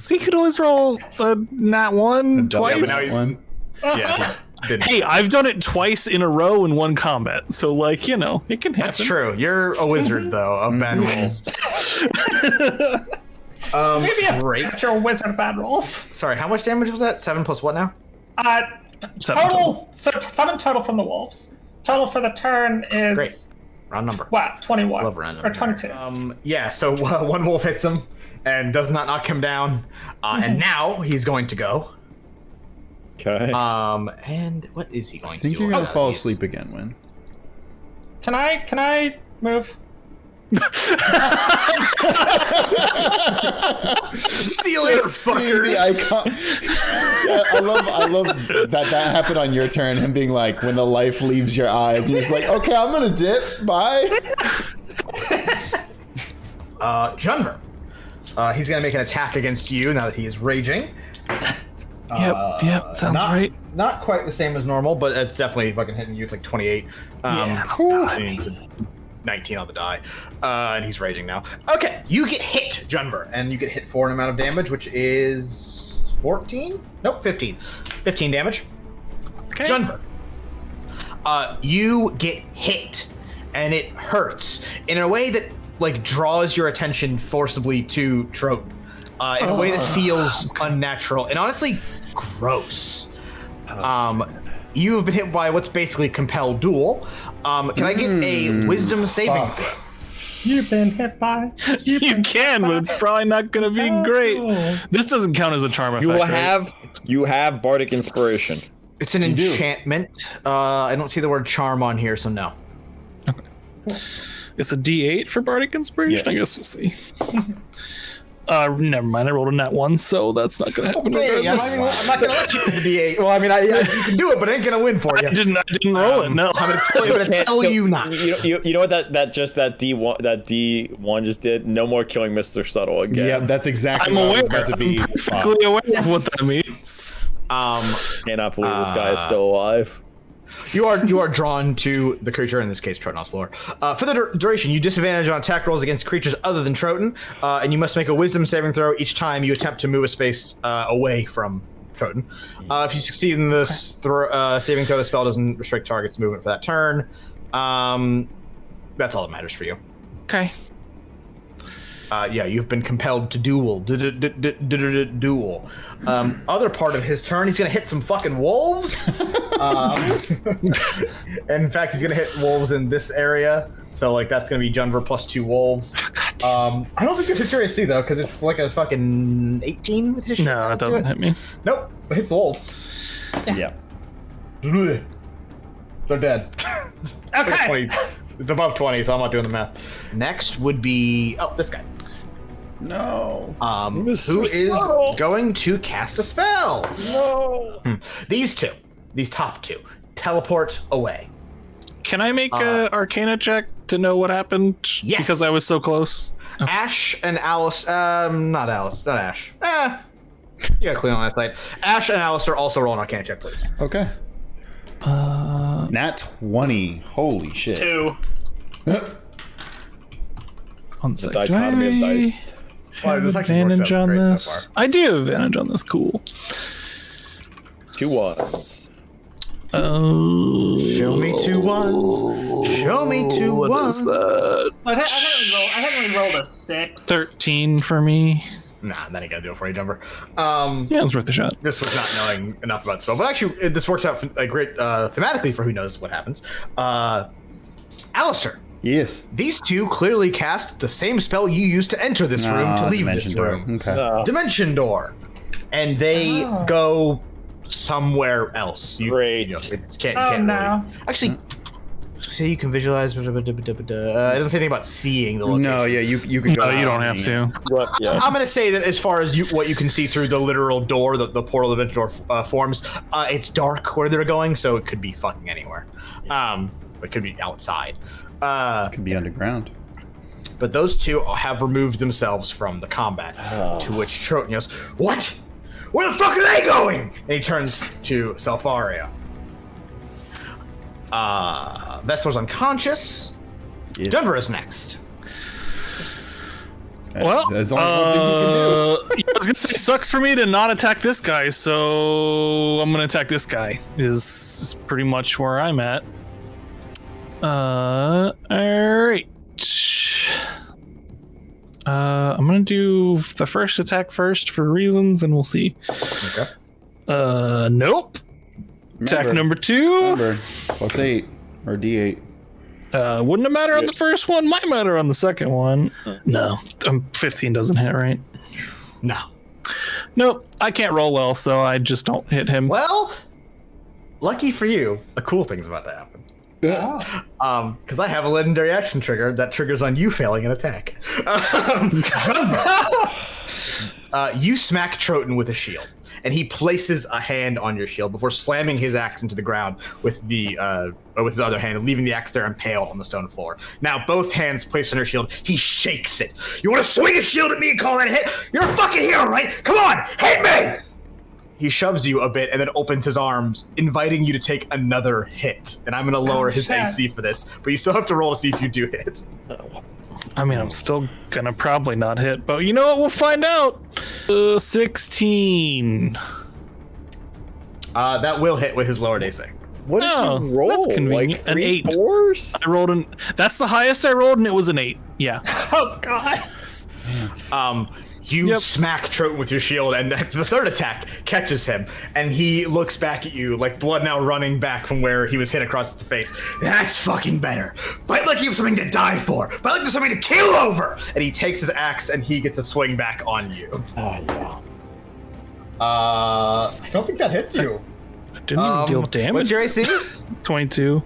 He could always roll a nat 1 Double twice. now he's- one. Yeah. Didn't. Hey, I've done it twice in a row in one combat, so like it can happen. That's true. You're a wizard, though, of bad rolls. Maybe a Great. actual wizard bad rolls. Sorry, how much damage was that? 7 plus what now? Seven Total. So 7 total from the wolves. Total for the turn is Great. Round number. what? 21 Love round or number. 22. Yeah, so one wolf hits him and does not knock him down. And now he's going to go. Okay. And what is he going I think to do? you're gonna fall He's- asleep again, Win. Can I move? See you later, See the fucker. icon. Yeah, I love that happened on your turn. Him being like, when the life leaves your eyes, and you're just like, okay, I'm gonna dip. Bye. Junver. He's gonna make an attack against you now that he is raging. Yep, sounds right. Not quite the same as normal, but it's definitely fucking hitting you. It's like 28. It's a 19 on the die. And he's raging now. Okay, you get hit, Junver, and you get hit for an amount of damage, which is 14? Nope, 15. 15 damage. Okay. Junver. You get hit, and it hurts in a way that like draws your attention forcibly to Troton. In a way that feels unnatural and honestly gross. You have been hit by what's basically compelled duel. Can I get a wisdom saving throw? You've been hit by. You can, but it's probably not gonna be great. This doesn't count as a charm effect. You will right? you have bardic inspiration. It's an enchantment. I don't see the word charm on here, so no. It's a D8 for bardic inspiration. Yes. I guess we'll see. Never mind. I rolled a nat 1, so that's not gonna happen. Okay, regardless. I'm not gonna let you do the D8. Well, I mean, you can do it, but I ain't gonna win for you. I didn't roll it. No. I'm gonna tell you not. You know what that D1 just did? No more killing Mr. Subtle again. Yep, that's exactly I'm what I aware. was about to be. I'm perfectly aware of what that means. Cannot believe this guy is still alive. You are drawn to the creature, in this case, Troton's lore. For the duration, you disadvantage on attack rolls against creatures other than Troton, and you must make a wisdom saving throw each time you attempt to move a space away from Troton. If you succeed in this saving throw, the spell doesn't restrict target's movement for that turn. That's all that matters for you. Okay. Yeah, you've been compelled to duel. Duel. Other part of his turn, he's gonna hit some fucking wolves. In fact, he's gonna hit wolves in this area. So like that's gonna be Junver plus 2 wolves. I don't think this is serious though, because it's like a fucking 18 with his shit. No, it doesn't hit me. Nope, it hits wolves. Yeah. They're dead. Okay. 20. It's above 20, so I'm not doing the math. Next would be this guy. No. Who is going to cast a spell? No. These top two, teleport away. Can I make a Arcana check to know what happened? Yes. Because I was so close. Ash and Alice, not Ash. You gotta clean on that side. Ash and Alice are also rolling Arcana check, please. Okay. Nat 20. Holy shit. 2. One The sec. dichotomy of dice. Well, this actually works Advantage out on great this. so far. I do have advantage on this. Cool. 2 ones. Oh. Show me 2 ones. Show me 2 What ones. is that? I technically rolled a 6. 13 for me. Nah, that ain't gonna do it for you, Jumper. Yeah, it's worth a shot. This was not knowing enough about the spell, but actually, this works out great thematically for who knows what happens. Alistair, Yes. These two clearly cast the same spell you used to enter this room to leave this room. Okay. Dimension door. And they go somewhere else. Great. It can't really. Actually, say you can visualize. It doesn't say anything about seeing the location. No, yeah, you can go. No, you don't have to. Yeah. I'm gonna say that as far as what you can see through the literal door, the portal dimension door forms, it's dark where they're going, so it could be fucking anywhere. It could be outside. Could be underground. But those two have removed themselves from the combat. To which Troton goes, "What? Where the fuck are they going?" And he turns to Selfaria. Vessel's unconscious. Yeah. Denver is next. Well, there's only one thing you can do. I was gonna say, sucks for me to not attack this guy, so I'm gonna attack this guy. Is pretty much where I'm at. All right. I'm gonna do the first attack first for reasons, and we'll see. Okay. Nope. Attack number 2. Remember, plus 8 or D8. Wouldn't have mattered on the first one. Might matter on the second one. No, 15 doesn't hit, right? No. Nope. I can't roll well, so I just don't hit him. Well, lucky for you, a cool thing's about to happen. Because I have a legendary action trigger that triggers on you failing an attack. You smack Troton with a shield, and he places a hand on your shield before slamming his axe into the ground with his other hand, leaving the axe there impaled on the stone floor. Now, both hands placed on your shield, he shakes it. "You want to swing a shield at me and call that a hit? You're a fucking hero, right? Come on, hit me!" He shoves you a bit and then opens his arms, inviting you to take another hit. And I'm going to lower his AC for this, but you still have to roll to see if you do hit. I mean, I'm still gonna probably not hit, but you know what? We'll find out. 16. That will hit with his lowered AC. What did you roll? That's convenient. Like an 8. 4s? I rolled an. That's the highest I rolled, and it was an 8. Yeah. Oh God. You smack Troton with your shield, and the third attack catches him, and he looks back at you, like blood now running back from where he was hit across the face. "That's fucking better. Fight like you have something to die for. Fight like there's something to kill over." And he takes his axe, and he gets a swing back on you. Oh, yeah. I don't think that hits you. I didn't even deal damage. What's your AC? 22.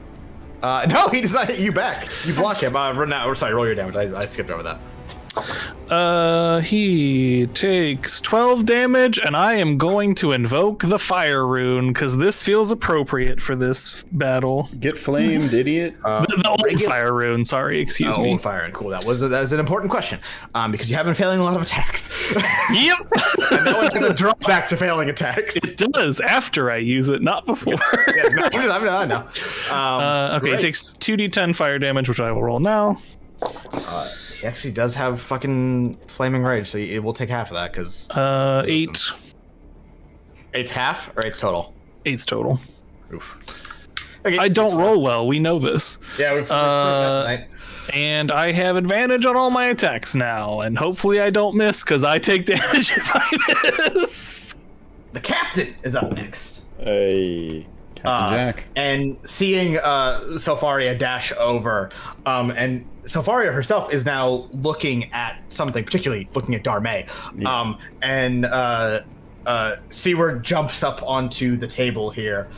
No, he does not hit you back. You block him. Roll your damage. I skipped over that. He takes 12 damage, and I am going to invoke the fire rune because this feels appropriate for this battle. Get flamed, idiot. The old fire rune. Sorry, excuse me. Old fire and cool. That was an important question, because you have been failing a lot of attacks. Yep. And that one has a drawback to failing attacks. It does after I use it, not before. I know. Okay, it takes 2d10 fire damage, which I will roll now. He actually does have fucking flaming rage, so it will take half of that because 8. It's half or 8's total. 8's total. Oof. Okay, I don't roll well. We know this. Yeah, we've that tonight. And I have advantage on all my attacks now, and hopefully I don't miss because I take damage if I miss. The captain is up next. Hey. Captain Jack. And seeing Selfaria dash over, and Selfaria herself is now looking at something, particularly looking at Darmay. Yeah. And Seaward jumps up onto the table here.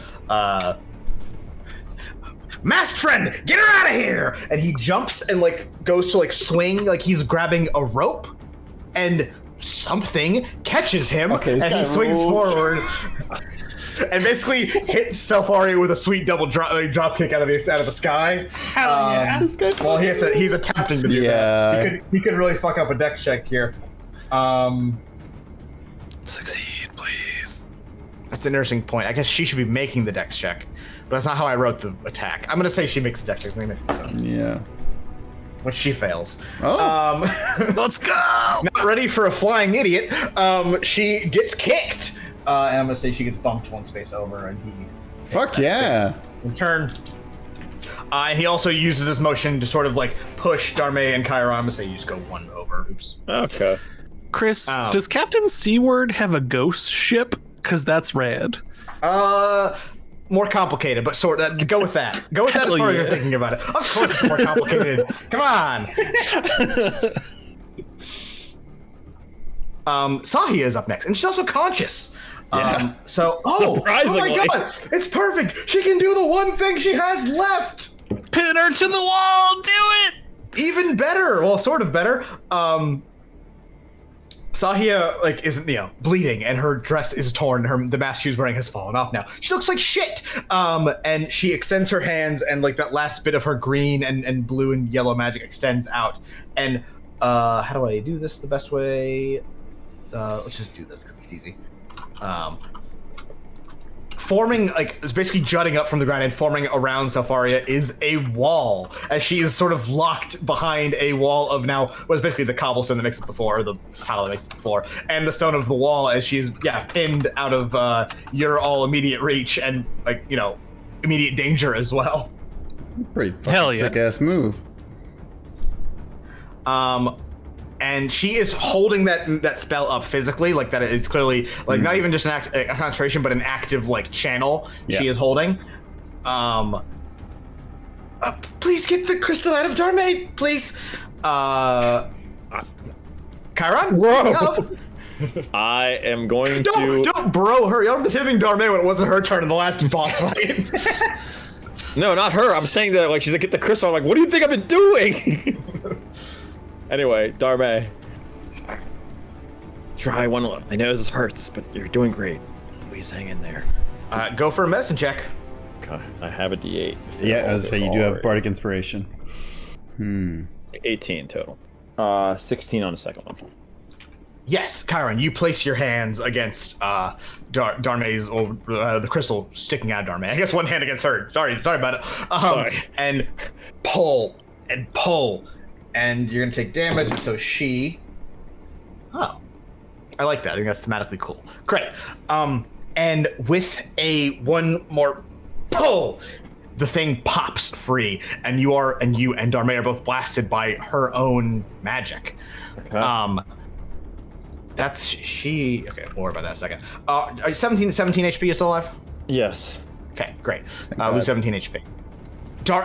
"Masked friend, get her out of here!" And he jumps and goes to swing, like he's grabbing a rope, and something catches him, and he swings forward. And basically hits Selfaria with a sweet double drop kick out of the sky. Hell yeah! Well, he's attempting to do that. He could really fuck up a dex check here. Succeed, please. That's an interesting point. I guess she should be making the dex check, but that's not how I wrote the attack. I'm gonna say she makes the dex check. Make sense. Yeah. When she fails. Oh. Let's go! Not ready for a flying idiot. She gets kicked. And I'm gonna say she gets bumped one space over, and he. Fuck yeah! In turn. And he also uses this motion to sort of push Darmay and Chiron. I'm gonna say you just go one over. Oops. Okay. Chris, does Captain Seaward have a ghost ship? Because that's rad. more complicated, but go with that. Go with that as far as you're thinking about it. Of course it's more complicated. Come on. Sahia is up next, and she's also conscious. Yeah. Oh my god, it's perfect. She can do the one thing she has left. Pin her to the wall. Do it. Even better. Well, sort of better. Sahia isn't bleeding, and her dress is torn. The mask she was wearing has fallen off now. She looks like shit. And she extends her hands, and that last bit of her green and blue and yellow magic extends out. And how do I do this the best way? Let's just do this because it's easy. Forming, it's basically jutting up from the ground and forming around Selfaria is a wall, as she is sort of locked behind a wall of now what is basically the cobblestone that makes up the floor, or the tile that makes up the floor, and the stone of the wall, as she is pinned out of your all immediate reach and immediate danger as well. Pretty fucking sick ass move. And she is holding that spell up physically, that is clearly not even just a concentration, but an active channel she is holding. Please get the crystal out of Darmay, please. Chiron? Bro. I am going to. Don't bro her. You're deceiving Darmay when it wasn't her turn in the last boss fight. No, not her. I'm saying that she's like, get the crystal. I'm like, what do you think I've been doing? Anyway, Darmay. Try one look. I know this hurts, but you're doing great. Please hang in there. Go for a medicine check. Okay, I have a D8. Yeah, as I say, you do have Bardic Inspiration. 18 total. 16 on the second one. Yes, Chiron, you place your hands against Darmay's, or the crystal sticking out of Darmay. I guess one hand against her. Sorry about it. Sorry. And pull, and you're gonna take damage. So she. Oh, I like that. I think that's thematically cool. Great. And with a one more pull, the thing pops free, and you and Darmay are both blasted by her own magic. Okay. That's she. Okay, we'll worry about that in a second. Are you 17 HP? You still alive? Yes. Okay, great. Lose 17 HP.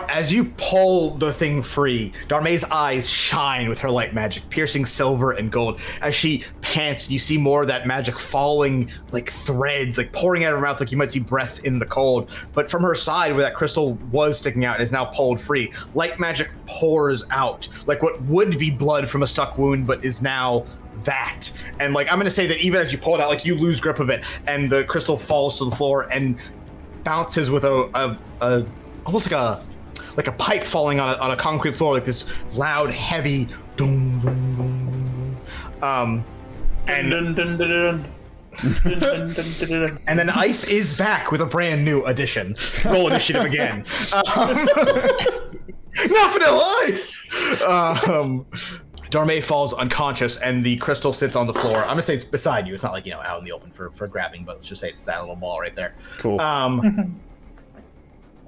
As you pull the thing free, Darmay's eyes shine with her light magic, piercing silver and gold. As she pants, you see more of that magic falling like threads, pouring out of her mouth, like you might see breath in the cold. But from her side, where that crystal was sticking out, is now pulled free. Light magic pours out, like what would be blood from a stuck wound, but is now that. And I'm gonna say that even as you pull it out, you lose grip of it, and the crystal falls to the floor and bounces with a almost like a pipe falling on a concrete floor, like this loud, heavy dum, dum, dum. And then Ice is back with a brand new addition. Roll initiative again. Not Vanilla Ice! Darmay falls unconscious, and the crystal sits on the floor. I'm gonna say it's beside you. It's not out in the open for grabbing, but let's just say it's that little ball right there. Cool.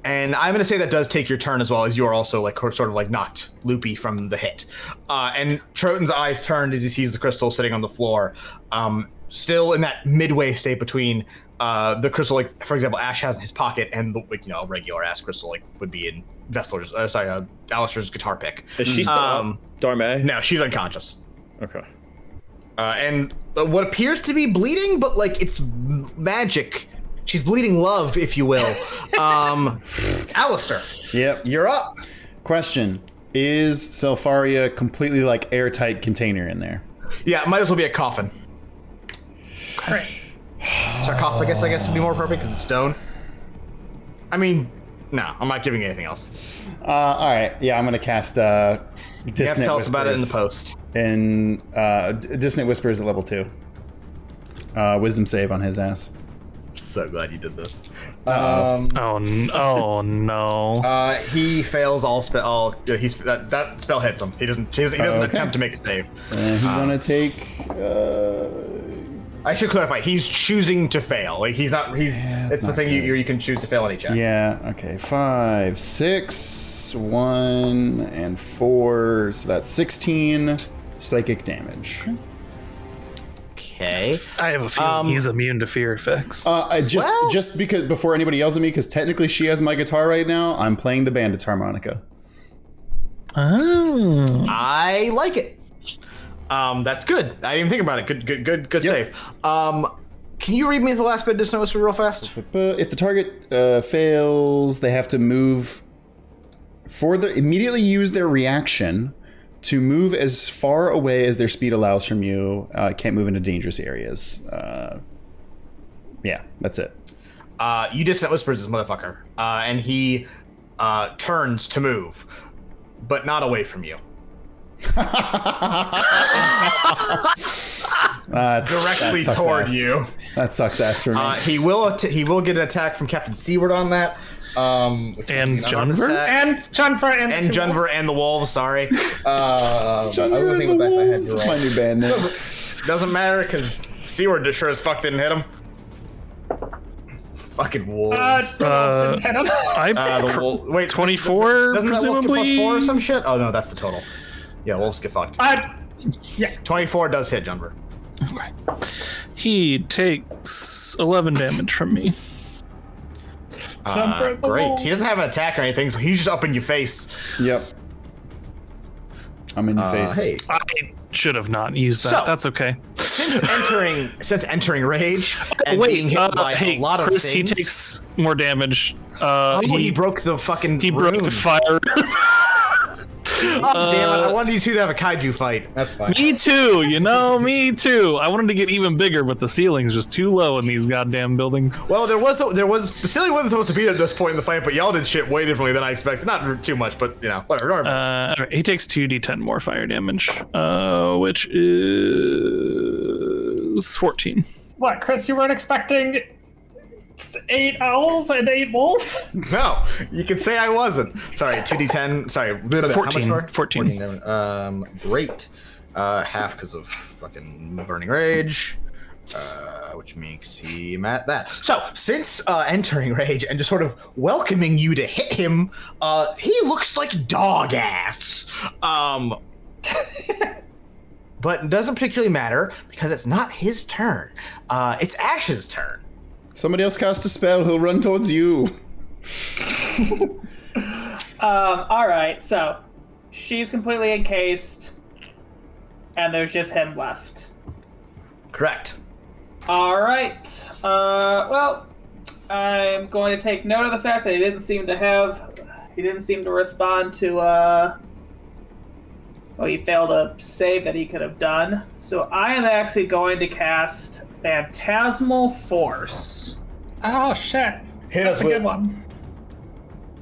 And I'm going to say that does take your turn as well, as you are also sort of knocked loopy from the hit. And Troton's eyes turned as he sees the crystal sitting on the floor, still in that midway state between the crystal, for example, Ash has in his pocket, and a regular ass crystal would be in Alistair's guitar pick. Is she still up, Darmay? No, she's unconscious. Okay. And what appears to be bleeding, but it's magic. She's bleeding love, if you will. Alistair. Yep. You're up. Question. Is Selfaria completely airtight container in there? Yeah, it might as well be a coffin. Great. Sarcophagus, I guess, would be more appropriate because it's stone. I mean, no, I'm not giving you anything else. All right. Yeah, I'm going to cast Dissonant Whispers. You have to tell us about it in the post. And Dissonant Whispers at level 2. Wisdom save on his ass. So glad you did this. Oh no. He fails all spell. That spell hits him. He doesn't attempt to make a save. He's gonna take. I should clarify. He's choosing to fail. He's not. It's the thing you can choose to fail any check. Yeah. Okay. 5, 6, 1, and 4. So that's 16 psychic damage. Okay. I have a feeling he's immune to fear effects. Just because before anybody yells at me, because technically she has my guitar right now, I'm playing the bandit's harmonica. Oh. I like it. That's good. I didn't even think about it. Good save. Can you read me the last bit of Dissonant Whisper real fast? If the target fails, they have to move immediately use their reaction to move as far away as their speed allows from you. Can't move into dangerous areas. Yeah, that's it. You Dissonant Whispers this motherfucker, and he turns to move, but not away from you. Directly toward you. That sucks ass for me. He will get an attack from Captain Seaward on that. And Junver? And Junver and Junver and the wolves. Sorry. I was gonna think what dice I had. That's my new band name. Doesn't matter because Seaward sure as fuck didn't hit him. Fucking wolves. Didn't hit him. Wait, 24 doesn't that wolf get presumably? +4 or some shit? Oh no, that's the total. Yeah, wolves get fucked. Yeah. 24 does hit Junver. Okay. He takes 11 damage from me. Great. He doesn't have an attack or anything, so he's just up in your face. Yep. I'm in your face. Hey, I should have not used that. So- That's okay. since entering rage and being hit by a lot of Chris, things. he takes more damage. He broke the fucking. He broke the fire. Oh, damn it! I wanted you two to have a kaiju fight. That's fine. Me too, me too. I wanted to get even bigger, but the ceiling's just too low in these goddamn buildings. Well, there was the ceiling wasn't supposed to be at this point in the fight, but y'all did shit way differently than I expected. Not too much, but whatever. He takes 2d10 more fire damage, which is 14. What, Chris? You weren't expecting 8 owls and 8 wolves? No, you can say I wasn't. Sorry, 2d10. Sorry, 14. How much 14. Great. Half because of fucking burning rage. Which makes him at that. So, since entering rage and just sort of welcoming you to hit him, he looks like dog ass. But it doesn't particularly matter because it's not his turn. It's Ash's turn. Somebody else cast a spell, he'll run towards you. Alright, so she's completely encased, and there's just him left. Correct. Alright, well, I'm going to take note of the fact that he didn't seem to respond to, well, he failed a save that he could have done. So I am actually going to cast Phantasmal Force. Oh, shit. That's a good one.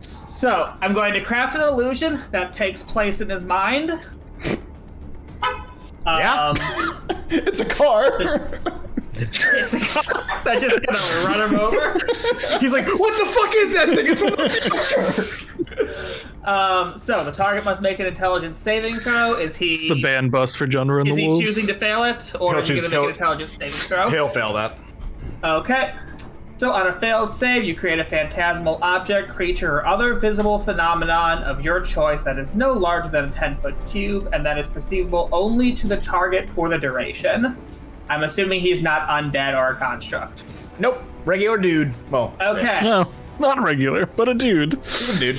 So, I'm going to craft an illusion that takes place in his mind. Yeah. It's a car. It's a car that's just gonna run him over. He's like, what the fuck is that thing? It's from the future. So the target must make an intelligence saving throw. Is he? It's the band bus for Junver and Is the he Wolves. choosing to fail it, or is he going to make an intelligence saving throw? He'll fail that. Okay. So on a failed save, you create a phantasmal object, creature, or other visible phenomenon of your choice that is no larger than a 10-foot cube, and that is perceivable only to the target for the duration. I'm assuming he's not undead or a construct. Nope. Regular dude. Well. Okay. No, not regular, but a dude. He's a dude.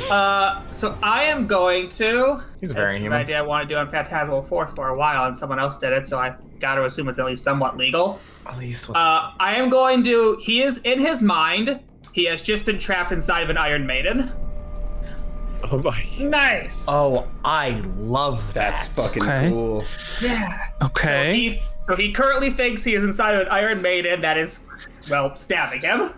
So I am going to. He's a variant It's human. an idea I want to do on Phantasmal Force for a while, and someone else did it, so I got to assume it's at least somewhat legal. Elise, I am going to. He is in his mind. He has just been trapped inside of an Iron Maiden. Oh my. Nice. Oh, I love that. That's fucking Okay. cool. Yeah. Okay. So he currently thinks he is inside of an Iron Maiden that is, well, stabbing him.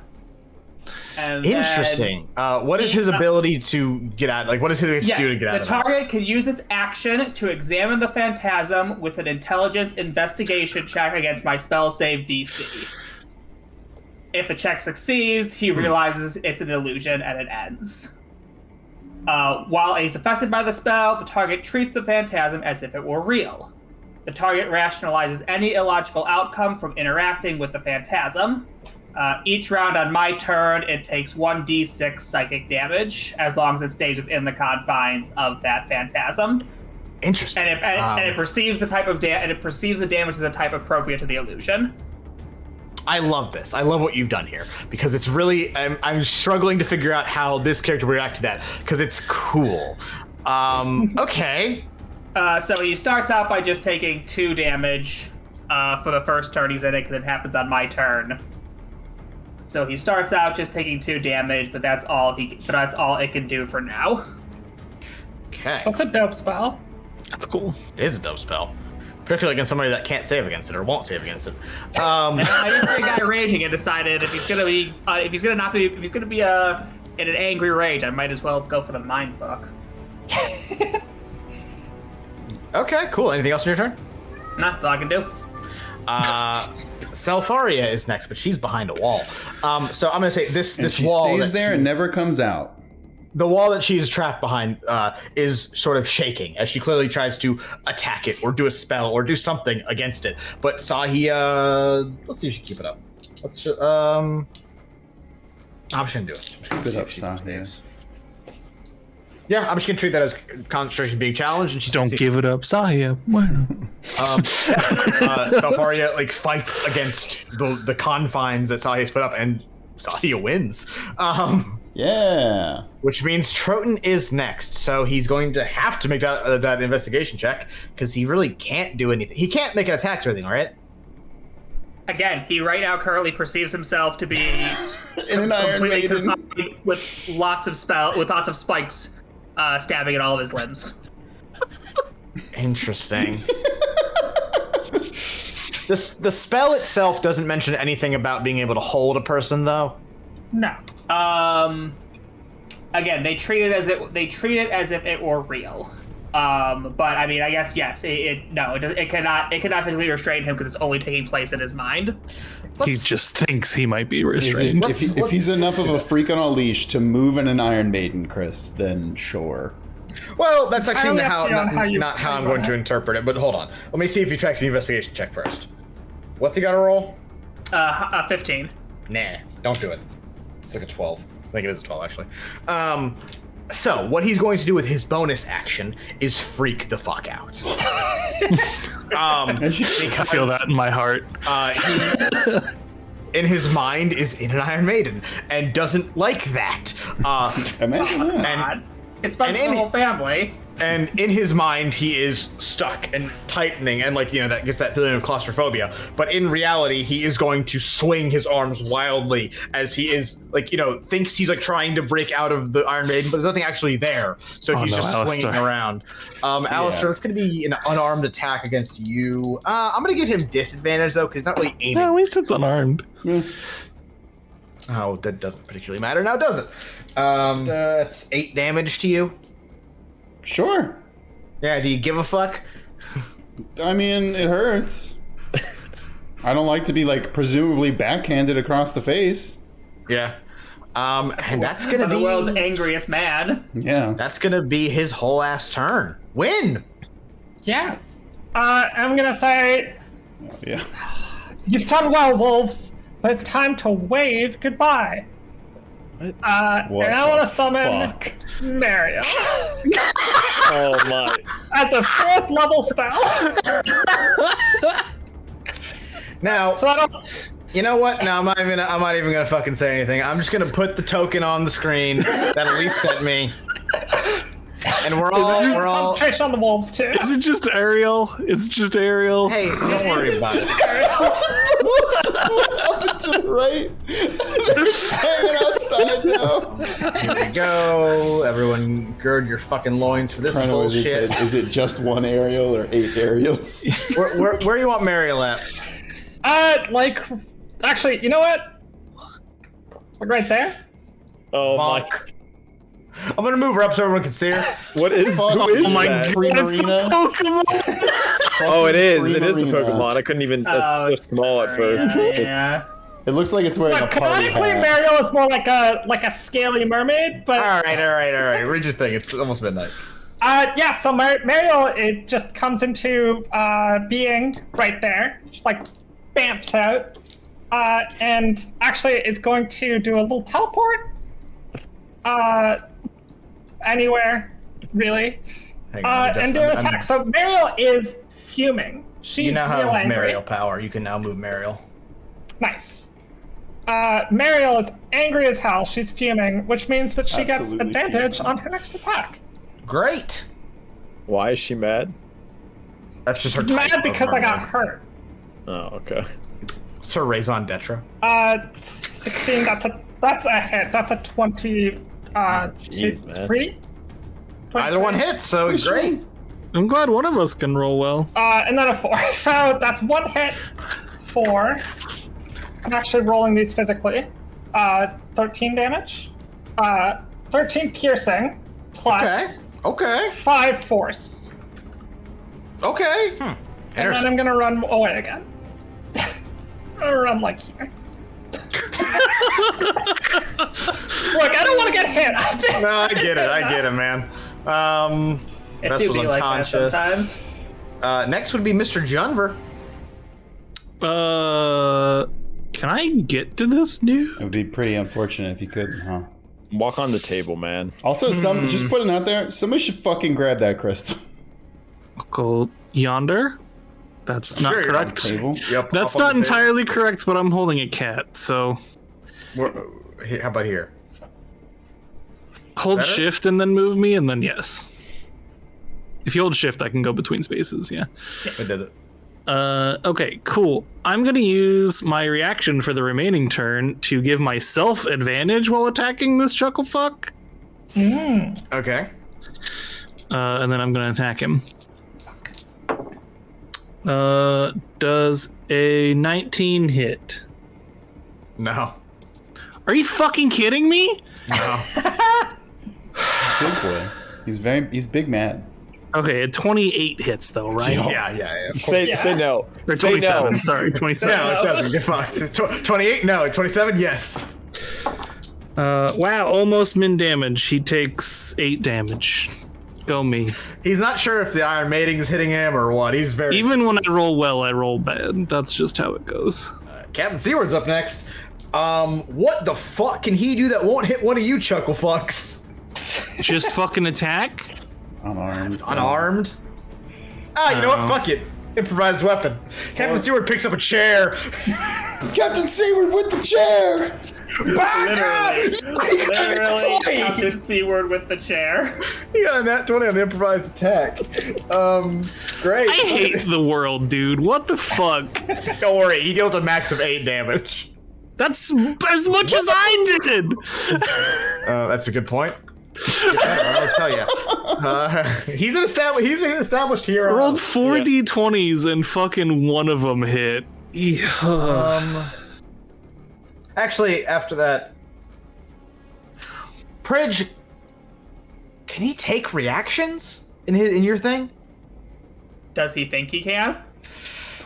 And then- Interesting. What is his ability to get out? Like, what does he do to get out the of that? target can use its action to examine the phantasm with an intelligence investigation check against my spell save DC. If the check succeeds, he realizes it's an illusion and it ends. While he's affected by the spell, the target treats the phantasm as if it were real. The target rationalizes any illogical outcome from interacting with the phantasm. Each round on my turn, it takes 1d6 psychic damage, as long as it stays within the confines of that phantasm. Interesting. And it perceives the type of and it perceives the damage as a type appropriate to the illusion. I love this. I love what you've done here because it's really. I'm struggling to figure out how this character will react to that because it's cool. Okay. So he starts out by just taking 2 damage for the first turn he's in it because it happens on my turn. So he starts out just taking 2 damage, but that's all it can do for now. Okay. That's a dope spell. That's cool. It is a dope spell. Particularly against somebody that can't save against it or won't save against it. I didn't see a guy raging and decided if he's gonna be in an angry rage, I might as well go for the mind fuck. Okay, cool. Anything else on your turn? Nah, that's all I can do. Selfaria is next, but she's behind a wall. So I'm gonna say this she wall stays there and never comes out. The wall that she's trapped behind is sort of shaking as she clearly tries to attack it or do a spell or do something against it. But Sahia, let's see if she can keep it up. I'm just gonna do it. Keep it up, Sahia. Yeah, I'm just gonna treat that as concentration being challenged, and she Don't give it up, Sahia. Selfaria like fights against the confines that Sahia's put up, and Sahia wins. Yeah. Which means Troton is next, so he's going to have to make that investigation check because he really can't do anything. He can't make an attack or anything, right? Again, he right now currently perceives himself to be In an Iron completely Maiden. confined with lots of spikes stabbing at all of his limbs. Interesting. The spell itself doesn't mention anything about being able to hold a person, though. No. Again, they treat it as if it were real. But I mean, I guess yes. It cannot physically restrain him because it's only taking place in his mind. He just thinks he might be restrained. If he's enough of a freak on a leash to move in an Iron Maiden, Chris, then sure. Well, that's actually Only not how I'm going to interpret it. But hold on, let me see if he tracks the investigation check first. What's he got to roll? 15. Nah, don't do it. It's like a 12. I think it is a 12 actually. So what he's going to do with his bonus action is freak the fuck out. I feel that in my heart. He, in his mind, is in an Iron Maiden and doesn't like that. Imagine that. And It's fun for the whole family. And in his mind, he is stuck and tightening, and that gets that feeling of claustrophobia. But in reality, he is going to swing his arms wildly as he is thinks he's trying to break out of the Iron Maiden, but there's nothing actually there. So he's just swinging around. Alistair, that's going to be an unarmed attack against you. I'm going to give him disadvantage though, because he's not really aiming. Yeah, at least it's unarmed. Oh, that doesn't particularly matter now, does it? That's 8 damage to you. Sure. Yeah, do you give a fuck? I mean, it hurts. I don't like to be presumably backhanded across the face. Yeah. And that's gonna be the world's angriest man. Yeah. That's gonna be his whole ass turn. Win. Yeah. I'm gonna say Yeah. you've done well, wolves, but it's time to wave goodbye. What And I want to summon fuck? Mario Oh my. as a 4th level spell. Now, So I don't. you know what? No, I'm not even gonna fucking say anything. I'm just gonna put the token on the screen that Elise sent me. And we're all. Concentration on the wolves too. Is it just Ariel? It's just Ariel. Hey, don't worry about it. Up and to the right. They're just hanging outside now. Here we go. Everyone, gird your fucking loins for this bullshit. Is it just one Ariel or 8 Ariels? Where do you want Mariel at? Actually, you know what? Right there. Oh my. Bonk. I'm gonna move her up so everyone can see her. What is? Who is that? Marina. Oh, it is. It Green is the Marina. Pokemon. I couldn't even. It's so small at first. Yeah. It looks like it's wearing a party Canonically, hat. Mario is more like a scaly mermaid, but All right. Read your thing. It's almost midnight. yeah. So Mario, it just comes into being right there, just bamps out, and actually is going to do a little teleport. Anywhere, really. Hang on, and do an attack. So Mariel is fuming. She's you now have real angry. Mariel power. You can now move Mariel. Nice. Mariel is angry as hell. She's fuming, which means that she gets Absolutely advantage fuming. on her next attack. Great. Why is she mad? That's just her She's type mad of because I got mermaid. hurt. Oh, okay. It's her raison d'etre. 16. That's a hit. That's a 20. Jeez, man. 3. Either one hits, so great. I'm glad one of us can roll well. And then a 4. So that's 1 hit. 4. I'm actually rolling these physically. 13 damage. 13 piercing. Plus Okay. 5 force. Okay. And then I'm gonna run away again. I'm gonna run like here. Look, I don't want to get hit. No, I get it, man. It Bess do was be like that unconscious. sometimes. Next would be Mr. Junver. Can I get to this dude? It would be pretty unfortunate if you couldn't, huh? Walk on the table, man. Also, just putting it out there, somebody should fucking grab that crystal. Go yonder. That's not Sure, you're on correct. Table. Yep. That's up on not the table. entirely correct, but I'm holding a cat, so How about here? hold Better? shift and then move me, and then yes. If you hold shift, I can go between spaces, yeah. I did it. Okay, cool. I'm gonna use my reaction for the remaining turn to give myself advantage while attacking this chucklefuck. Okay. And then I'm gonna attack him. Does a 19 hit? No. Are you fucking kidding me? No. Big boy. He's big mad. Okay, a 28 hits though, right? Yeah. Say no. Or Say 27, no. sorry, 27. No, it doesn't. Get fucked. 28? No. 27? Yes. Wow, almost min damage. He takes 8 damage. Go me. He's not sure if the Iron Maiden is hitting him or what. He's very. Even when I roll well, I roll bad. That's just how it goes. Captain Seaward's up next. What the fuck can he do that won't hit one of you chuckle fucks? Just fucking attack? Unarmed. Unarmed? You know what? Fuck it. Improvised weapon. Captain Seward picks up a chair. Captain Seaward with the chair! Literally, Captain C-word with the chair. He got a nat 20 on the improvised attack. Great. I hate the world, dude. What the fuck? Don't worry, he deals a max of 8 damage. That's as much as I did! That's a good point. I'll tell you. He's an established hero. I rolled 4 d20s and fucking one of them hit. Actually, after that, Prij, can he take reactions in your thing? Does he think he can?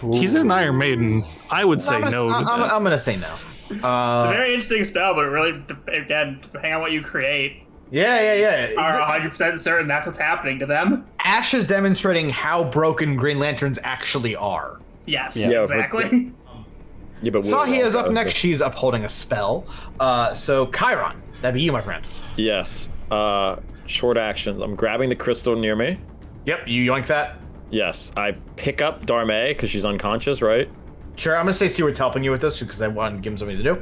He's an Iron Maiden. I would say no to that. I'm gonna say no. It's a very interesting spell, but it really, again, depending on what you create, Yeah. are 100% certain that's what's happening to them. Ash is demonstrating how broken Green Lanterns actually are. Yes, Yeah, exactly. Yeah, but Sahi is up next. She's upholding a spell. So Chiron, that'd be you, my friend. Yes. Short actions. I'm grabbing the crystal near me. Yep, you yoink that. Yes. I pick up Darme because she's unconscious, right? Sure, I'm gonna say Seward's helping you with this because I want to give him something to do.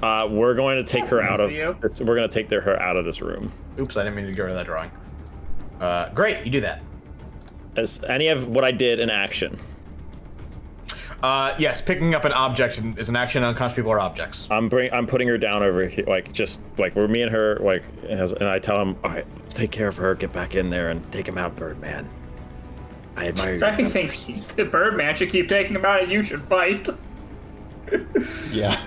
We're going to take her nice out of of. you. We're going to take her out of this room. Oops, I didn't mean to get rid of that drawing. Great, you do that. As any of what I did in action. Yes, picking up an object is an action. Unconscious people are objects. I'm putting her down over here, like just like we're me and her, like, and I tell him, all right, take care of her, get back in there, and take him out, Birdman. I admire you. I think the Birdman should keep taking him out and you should fight. Yeah.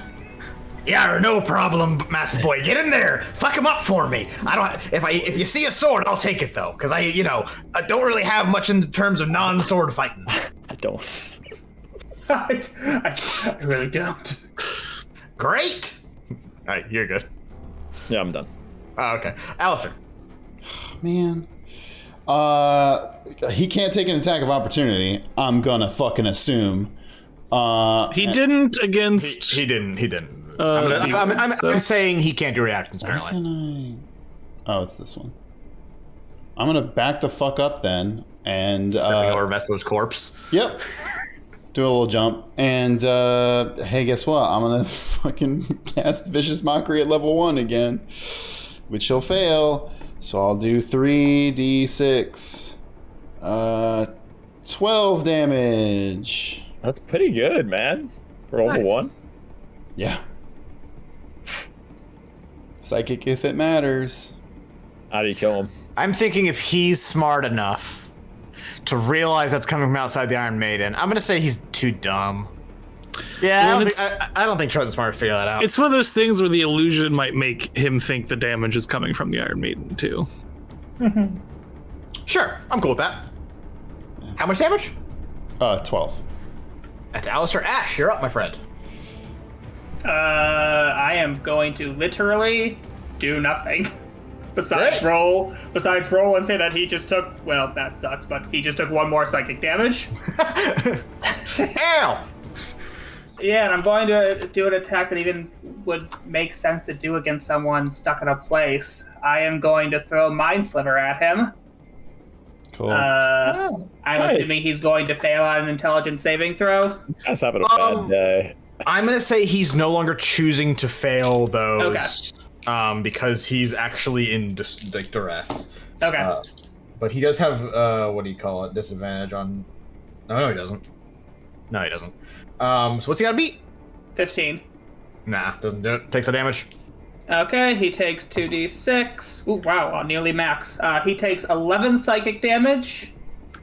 Yeah, no problem, Master Boy. Get in there. Fuck him up for me. I don't. If you see a sword, I'll take it though, because I don't really have much in terms of non-sword fighting. I don't. I really don't. Great. All right, you're good. Yeah, I'm done. Oh, okay, Alistair. Man. He can't take an attack of opportunity. I'm gonna fucking assume. He didn't against. He didn't. So- I'm saying he can't do reactions currently. Can I? Oh, it's this one. I'm gonna back the fuck up then, and Stepping over Veslo's corpse. Yep. Do a little jump, and hey, guess what? I'm gonna fucking cast Vicious Mockery at level 1 again, which he'll fail. So I'll do 3d6, 12 damage. That's pretty good, man. For level 1. Yeah. Psychic if it matters. How do you kill him? I'm thinking if he's smart enough to realize that's coming from outside the Iron Maiden, I'm gonna say he's too dumb. Yeah, I don't think Troy's smart to figure that out. It's one of those things where the illusion might make him think the damage is coming from the Iron Maiden too. Sure, I'm cool with that. How much damage? 12. That's Alistair. Ash, you're up, my friend. I am going to literally do nothing. Besides roll and say that he just took, well, that sucks, but he just took 1 more psychic damage. Ow! Yeah, and I'm going to do an attack that even would make sense to do against someone stuck in a place. I am going to throw Mind Sliver at him. Cool. I'm assuming he's going to fail on an intelligence saving throw. That's having a bad day. I'm gonna say he's no longer choosing to fail those. Okay. Because he's actually in duress. Okay. But he does have, what do you call it, disadvantage on... No, he doesn't. No, he doesn't. So what's he gotta beat? 15. Nah, doesn't do it. Takes the damage. Okay, he takes 2d6. Ooh, wow, nearly max. He takes 11 psychic damage.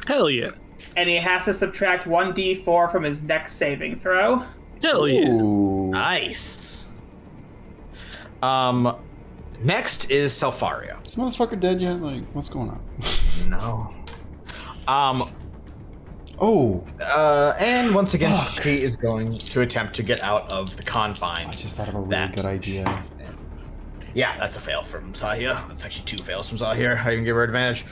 Hell yeah. And he has to subtract 1d4 from his next saving throw. Hell yeah. Ooh. Nice. Next is Selfaria. Is this motherfucker dead yet? Like, what's going on? No. And once again, he is going to attempt to get out of the confines. I just thought of a really good idea. Yeah, that's a fail from Sahia. That's actually 2 fails from Sahia. I even give her advantage.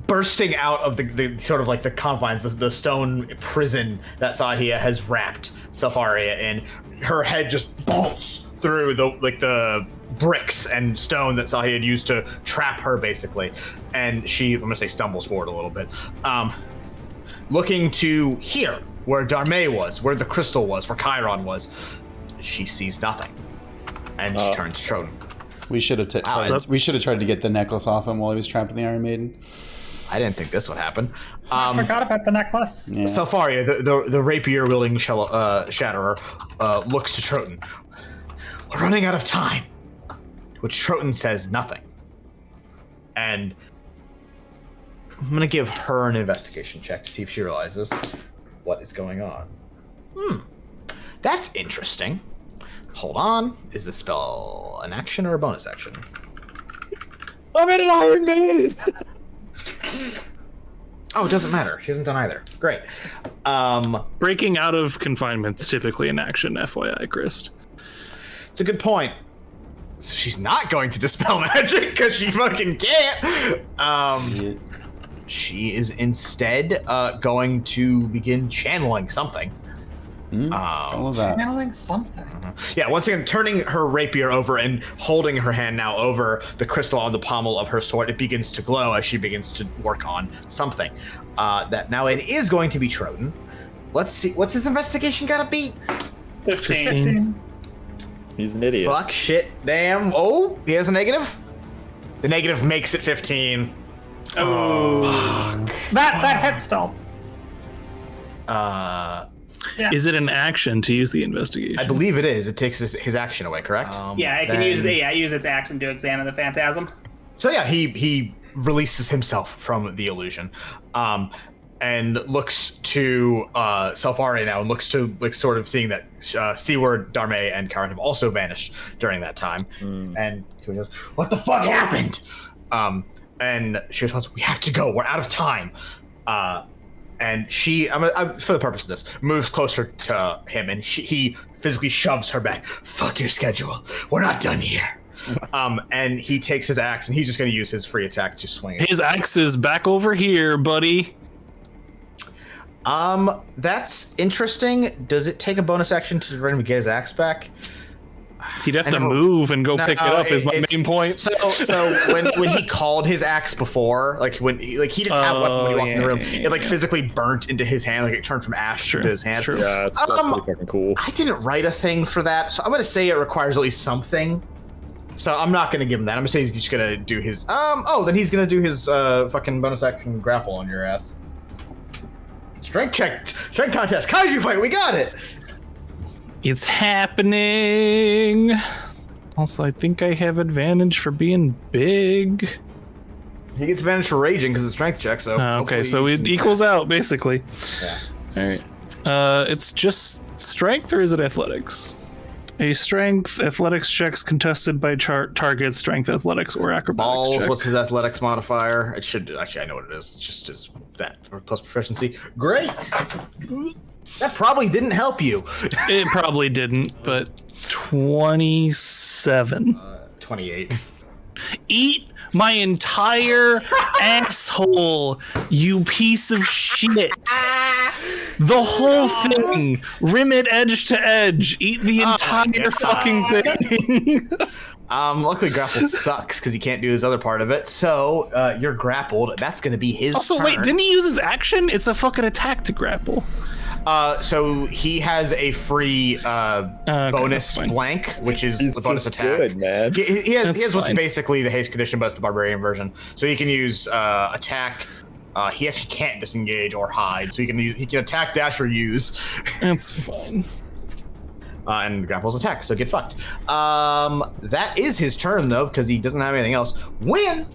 Bursting out of the sort of like the confines, the stone prison that Sahia has wrapped Selfaria in, her head just bolts through the bricks and stone that Sahia had used to trap her, basically. And she, I'm gonna say, stumbles forward a little bit. Looking to here, where Darmay was, where the crystal was, where Chiron was. She sees nothing. And she turns to Troden. We should have tried to get the necklace off him while he was trapped in the Iron Maiden. I didn't think this would happen. I forgot about the necklace. Yeah. Selfaria, the rapier-wielding Shatterer, looks to Troden. We're running out of time. Which Troden says nothing. And I'm going to give her an investigation check to see if she realizes what is going on. That's interesting. Hold on. Is the spell an action or a bonus action? I'm in an Iron Maiden! Oh, it doesn't matter. She hasn't done either. Great. Breaking out of confinement's typically an action, FYI, Chris. It's a good point. So she's not going to dispel magic because she fucking can't. She is instead going to begin channeling something. All of that. Channeling something. Yeah, once again, turning her rapier over and holding her hand now over the crystal on the pommel of her sword, it begins to glow as she begins to work on something. That now it is going to be Troden. Let's see, what's his investigation gotta be? 15. He's an idiot. Fuck, shit, damn. Oh, he has a negative? The negative makes it 15. Oh. That hits still. Is it an action to use the investigation? I believe it is. It takes his action away, correct? Yeah, it can use its action to examine the phantasm. So yeah, he releases himself from the illusion, and looks to Selfaria now, and looks to like sort of seeing that Seaward, Darmay, and Karen have also vanished during that time, and he goes, "What the fuck happened?" And she responds, "We have to go. We're out of time." And she, for the purpose of this, moves closer to him, and he physically shoves her back. Fuck your schedule. We're not done here. And he takes his axe, and he's just going to use his free attack to swing it. His axe is back over here, buddy. That's interesting. Does it take a bonus action to get his axe back? He'd have to move and go pick it up. Is my main point. So when he called his axe before, like he didn't have a weapon when he walked in the room. It physically burnt into his hand, like it turned from ash into his hand. Yeah, that's pretty fucking cool. I didn't write a thing for that, so I'm gonna say it requires at least something. So I'm not gonna give him that. I'm gonna say he's just gonna do his then he's gonna do his fucking bonus action grapple on your ass. Strength contest, kaiju fight, we got it! It's happening. Also, I think I have advantage for being big. He gets advantage for raging because it's strength check, so okay, so it equals out, basically. Yeah. Alright. It's just strength, or is it athletics? A strength, athletics checks contested by target, strength, athletics, or acrobatics check. What's his athletics modifier? It should, actually, I know what it is. It's just his, that, plus proficiency. Great! That probably didn't help you. It probably didn't, but 27. 28. Eat my entire asshole, you piece of shit. The whole thing. Rim it edge to edge. Eat the entire fucking thing. Luckily grapple sucks because he can't do his other part of it. So you're grappled. That's going to be his turn. Wait, didn't he use his action? It's a fucking attack to grapple. So he has a free bonus blank, which is the bonus attack. Good, man. He has what's basically the haste condition, but it's the barbarian version. So he can use attack. He actually can't disengage or hide, so he can attack, dash, or use. That's fine. And grapples attack, so get fucked. That is his turn though, because he doesn't have anything else. Win.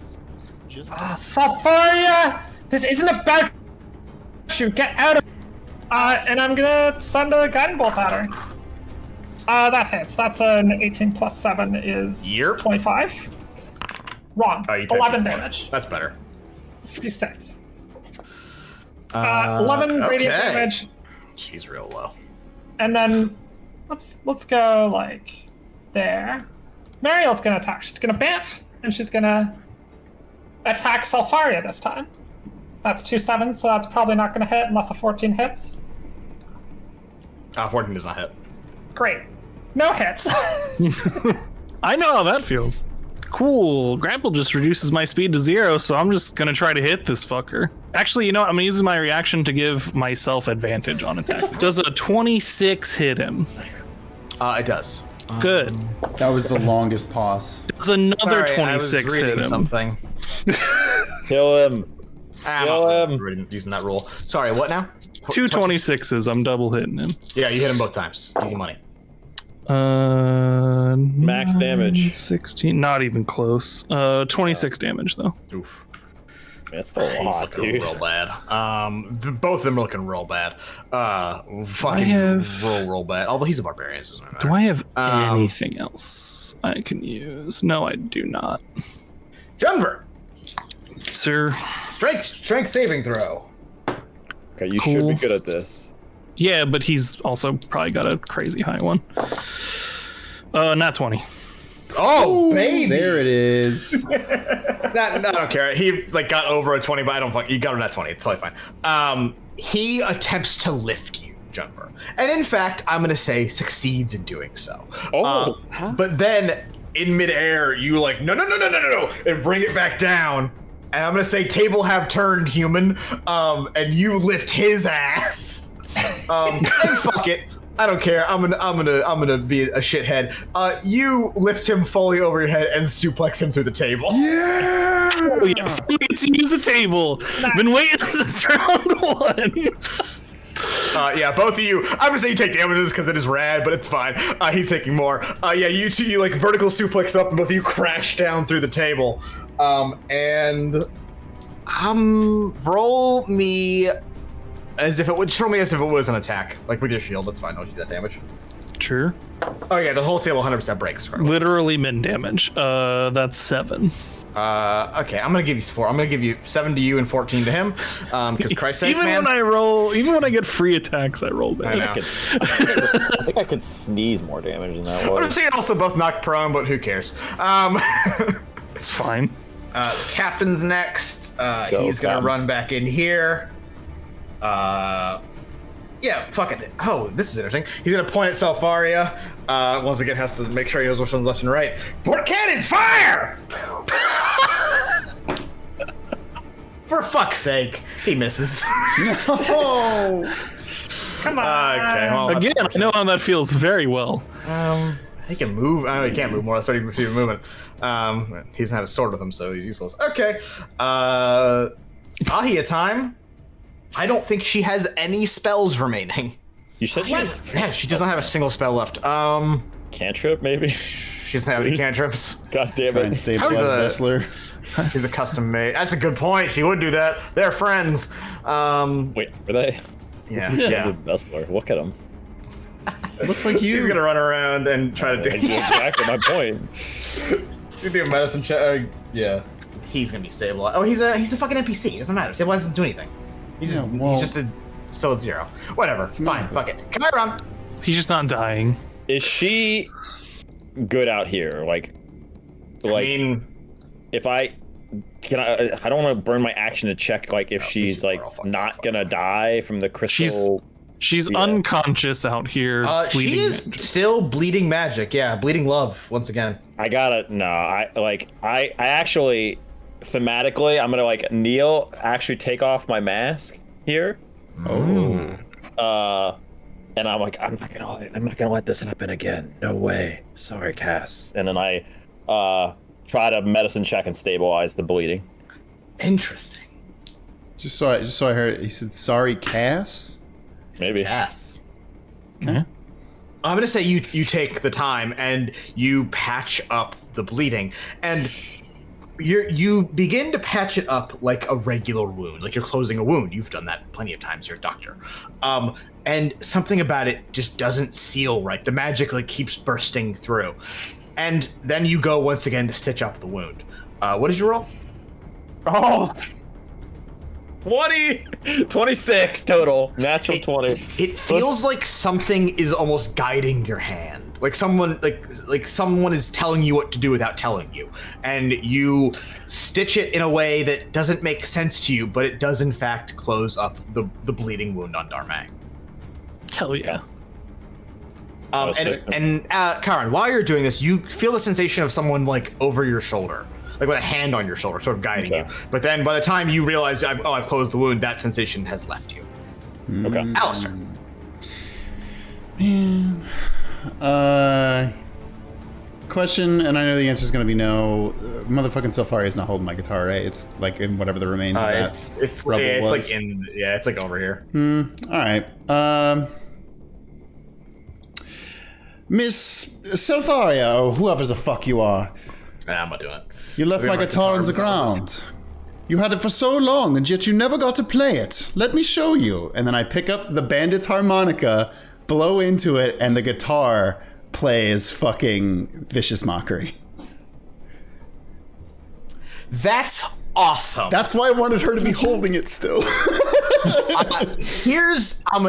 Safaria, this isn't about you. Get out of. And I'm gonna send a guiding bolt at her. That hits. That's an 18 plus 7 is 25. Wrong. 11 damage. That's better. 56. 11 radiant damage. She's real low. And then let's go like there. Mariel's gonna attack. She's gonna bamf, and she's gonna attack Salfaria this time. That's 2 7s, so that's probably not gonna hit unless a 14 hits. 14 does not hit. Great. No hits. I know how that feels. Cool. Grapple just reduces my speed to 0, so I'm just gonna try to hit this fucker. Actually, you know what? I'm gonna use my reaction to give myself advantage on attack. Does a 26 hit him? It does. Good. That was the longest pause. Does another 26 hit him? Something. Kill him. Kill him. Using that rule. Sorry, what now? 2 26s. I'm double hitting him. Yeah, you hit him both times. Easy money. Max damage. 16. Not even close. 26 damage though. Oof. That's still a lot, looking dude. real bad. Both of them are looking real bad. Fucking real bad. Although he's a barbarian, so it doesn't matter. Do I have anything else I can use? No, I do not. Denver. Sir. Strength saving throw. Okay, you should be good at this. Yeah, but he's also probably got a crazy high one. Not 20. Oh, baby! There it is. I don't care. He got over a 20, but I don't fuck. You got him at 20. It's totally fine. He attempts to lift you, Jumper, and in fact, I'm gonna say succeeds in doing so. But then in midair, you no, and bring it back down. And I'm gonna say table have turned human, and you lift his ass. And fuck it. I don't care. I'm gonna be a shithead. You lift him fully over your head and suplex him through the table. Yeah! Oh, yeah. We get to use the table. Been waiting since round 1. Yeah, both of you. I'm gonna say you take damages because it is rad, but it's fine. He's taking more. Yeah, you two, you vertical suplex up, and both of you crash down through the table. And roll me. As if it would show me as if it was an attack, with your shield. That's fine. Don't do that damage. Sure. Oh yeah, the whole table 100% breaks. Literally min damage. That's 7. Okay, I'm gonna give you 4. I'm gonna give you 7 to you and 14 to him. Because Christ's sake, even when I get free attacks, I roll bad. I know. I think I could sneeze more damage than that. I'm saying also both knocked prone, but who cares? It's fine. The captain's next. He's gonna run back in here. Yeah, fuck it. Oh, this is interesting. He's gonna point at Selfaria. Once again, has to make sure he knows which one's left and right. Port cannons, fire! For fuck's sake, he misses. Oh. Come on. Okay, well, Again, I know how that feels very well. he can move. Oh, he can't move more. That's 30 feet of movement. He doesn't have a sword with him, so he's useless. Okay. Sahia time. I don't think she has any spells remaining. You said she has Yeah, she doesn't have a single spell left. cantrip, maybe? She doesn't have any cantrips. God damn Try and it. stabilize How's Vessler. She's a custom made. That's a good point. She would do that. They're friends. Wait, were they? Yeah. Yeah. Yeah. Vessler, look at him. Looks like you. She's gonna run around and try to do. Exactly my point. You do a medicine check. Yeah. He's gonna be stabilized. Oh, he's a fucking NPC. It doesn't matter. Stabilize doesn't do anything. He's just still at 0. Whatever. Fine. Fuck it. Come on, run. He's just not dying. Is she good out here? Like, I mean, if I don't want to burn my action to check like if she's like not gonna die from the crystal. She's unconscious out here. she is still bleeding magic. Yeah, bleeding love once again. I actually thematically I'm gonna like kneel, actually take off my mask here. Oh. And I'm like, I'm not gonna let this happen again. No way. Sorry, Cass. And then I try to medicine check and stabilize the bleeding. Interesting. Just so I heard. He said, "Sorry, Cass." Maybe. Yes. Okay. I'm gonna say you take the time and you patch up the bleeding, and you begin to patch it up like a regular wound, like you're closing a wound. You've done that plenty of times. You're a doctor, and something about it just doesn't seal right. The magic like keeps bursting through, and then you go once again to stitch up the wound. What did you roll? Oh. 26 total. Natural 20. It feels like something is almost guiding your hand. Like someone is telling you what to do without telling you. And you stitch it in a way that doesn't make sense to you, but it does in fact close up the bleeding wound on Darmag. Hell yeah. Karen, while you're doing this, you feel the sensation of someone like over your shoulder. Like with a hand on your shoulder, sort of guiding you. But then by the time you realize, I've closed the wound, that sensation has left you. Okay. Alistair. Man. Question, and I know the answer is going to be no. Motherfucking Selfaria is not holding my guitar, right? It's like in whatever the remains of that. It's like over here. All right. Miss Selfaria, or whoever the fuck you are. Nah, I'm not doing it. You left my guitar on the ground. You had it for so long, and yet you never got to play it. Let me show you. And then I pick up the bandit's harmonica, blow into it, and the guitar plays fucking Vicious Mockery. That's awesome. That's why I wanted her to be holding it still. I'm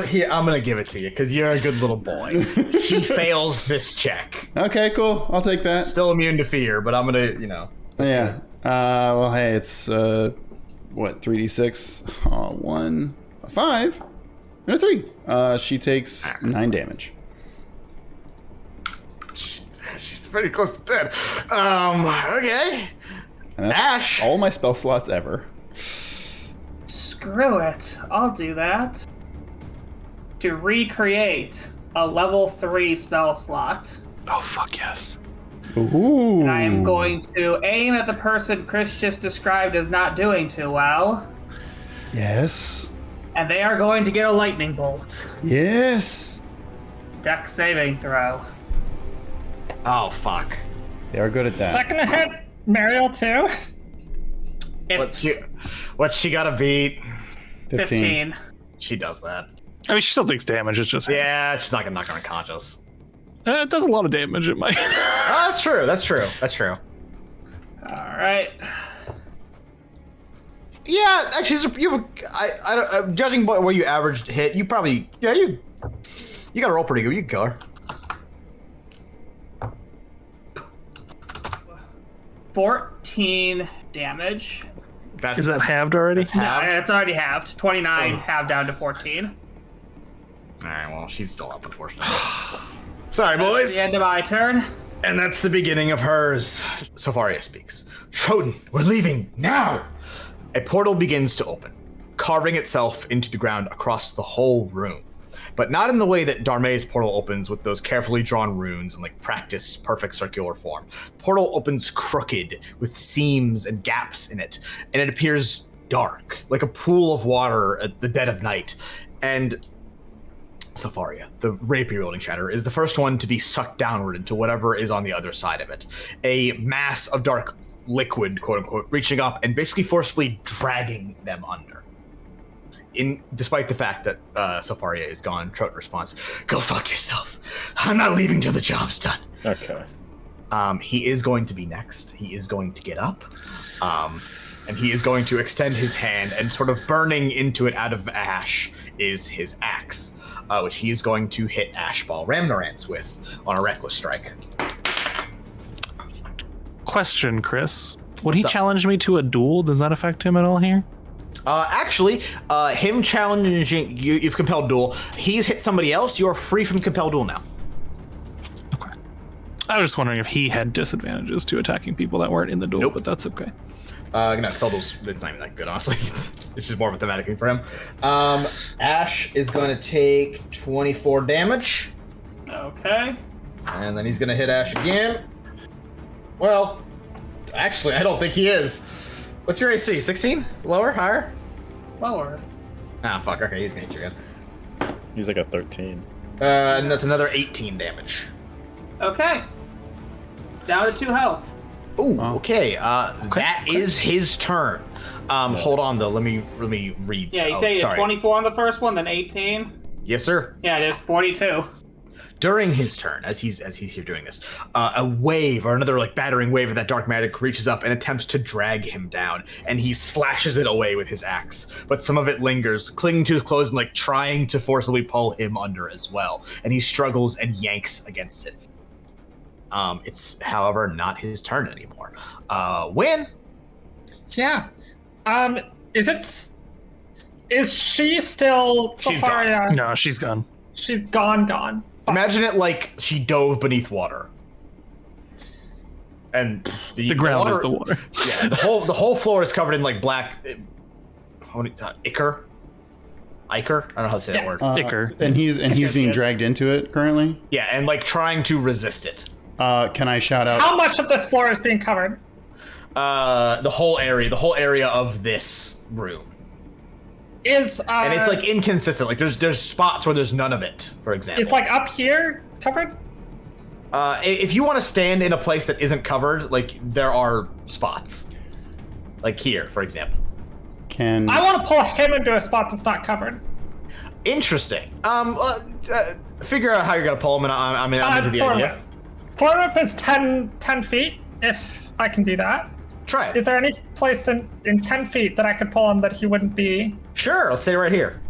gonna give it to you because you're a good little boy. She fails this check. Okay, cool. I'll take that. Still immune to fear, but I'm gonna, Yeah. Well, hey, it's what, 3d6? 1, a 5, and a 3. She takes 9 damage. She's pretty close to dead. Okay. And that's Ash. all my spell slots ever. Screw it. I'll do that. To recreate a level 3 spell slot. Oh, fuck yes. Ooh. I am going to aim at the person Chris just described as not doing too well. Yes. And they are going to get a lightning bolt. Yes. Dex saving throw. Oh fuck. They are good at Is that. that gonna hit Mariel too? What's she gotta beat? 15. She does that. I mean, she still takes damage. It's just Yeah, she's not gonna knock her unconscious. It does a lot of damage. It might. Oh, that's true. That's true. That's true. Alright. Yeah, actually, judging by where you averaged hit, you probably you gotta roll pretty good. You can kill her. 14 damage. Is that halved already? That's halved. It's already halved. 29 halved down to 14. Alright, well, she's still up, unfortunately. Sorry, boys. The end of my turn. And that's the beginning of hers. Sofaria speaks. Troden, we're leaving now! A portal begins to open, carving itself into the ground across the whole room. But not in the way that Darmay's portal opens with those carefully drawn runes and practice perfect circular form. The portal opens crooked with seams and gaps in it, and it appears dark, like a pool of water at the dead of night. And Sofaria, the rapier-wielding shatter, is the first one to be sucked downward into whatever is on the other side of it. A mass of dark liquid, quote-unquote, reaching up and basically forcibly dragging them under. Despite the fact that Sofaria is gone, Troten responds, "Go fuck yourself. I'm not leaving till the job's done." Okay. He is going to be next. He is going to get up. And he is going to extend his hand, and sort of burning into it out of ash is his axe, which he is going to hit Ashbal Ramnorance with on a reckless strike. Question, Chris. Would he challenge me to a duel? Does that affect him at all here? Actually, him challenging you've compelled duel. He's hit somebody else. You are free from compelled duel now. Okay. I was just wondering if he had disadvantages to attacking people that weren't in the duel, Nope. but that's okay. No, compelled duel's it's not even that good, honestly. It's just more of a thematic thing for him. Ash is going to take 24 damage. Okay. And then he's going to hit Ash again. Well, actually, I don't think he is. What's your AC? 16? Lower? Higher? Lower. Ah, fuck. Okay, he's going to hit you again. He's like a 13. And that's another 18 damage. Okay. Down to 2 health. Ooh, okay. That is his turn. Hold on, though. Let me read. Yeah, you say you had 24 on the first one, then 18? Yes, sir. Yeah, it is 42. During his turn, as he's here doing this, a wave or another battering wave of that dark magic reaches up and attempts to drag him down, and he slashes it away with his axe. But some of it lingers, clinging to his clothes and trying to forcibly pull him under as well. And he struggles and yanks against it. It's, however, not his turn anymore. Win. Yeah. Is she still Sofaria? No, she's gone. She's gone. Imagine it like she dove beneath water. And the ground is the water. Yeah, the whole floor is covered in black ichor. I don't know how to say that word. Ichor. And he's being dragged into it currently? Yeah, and trying to resist it. Can I shout out? How much of this floor is being covered? The whole area of this room. And it's inconsistent. There's spots where there's none of it, for example. It's up here covered? If you want to stand in a place that isn't covered, there are spots. Here, for example. I want to pull him into a spot that's not covered. Interesting. Figure out how you're gonna pull him, and I'm into the idea. Floor whip is 10 feet, if I can do that. Try it. Is there any place in 10 feet that I could pull him that he wouldn't be? Sure, let's say right here.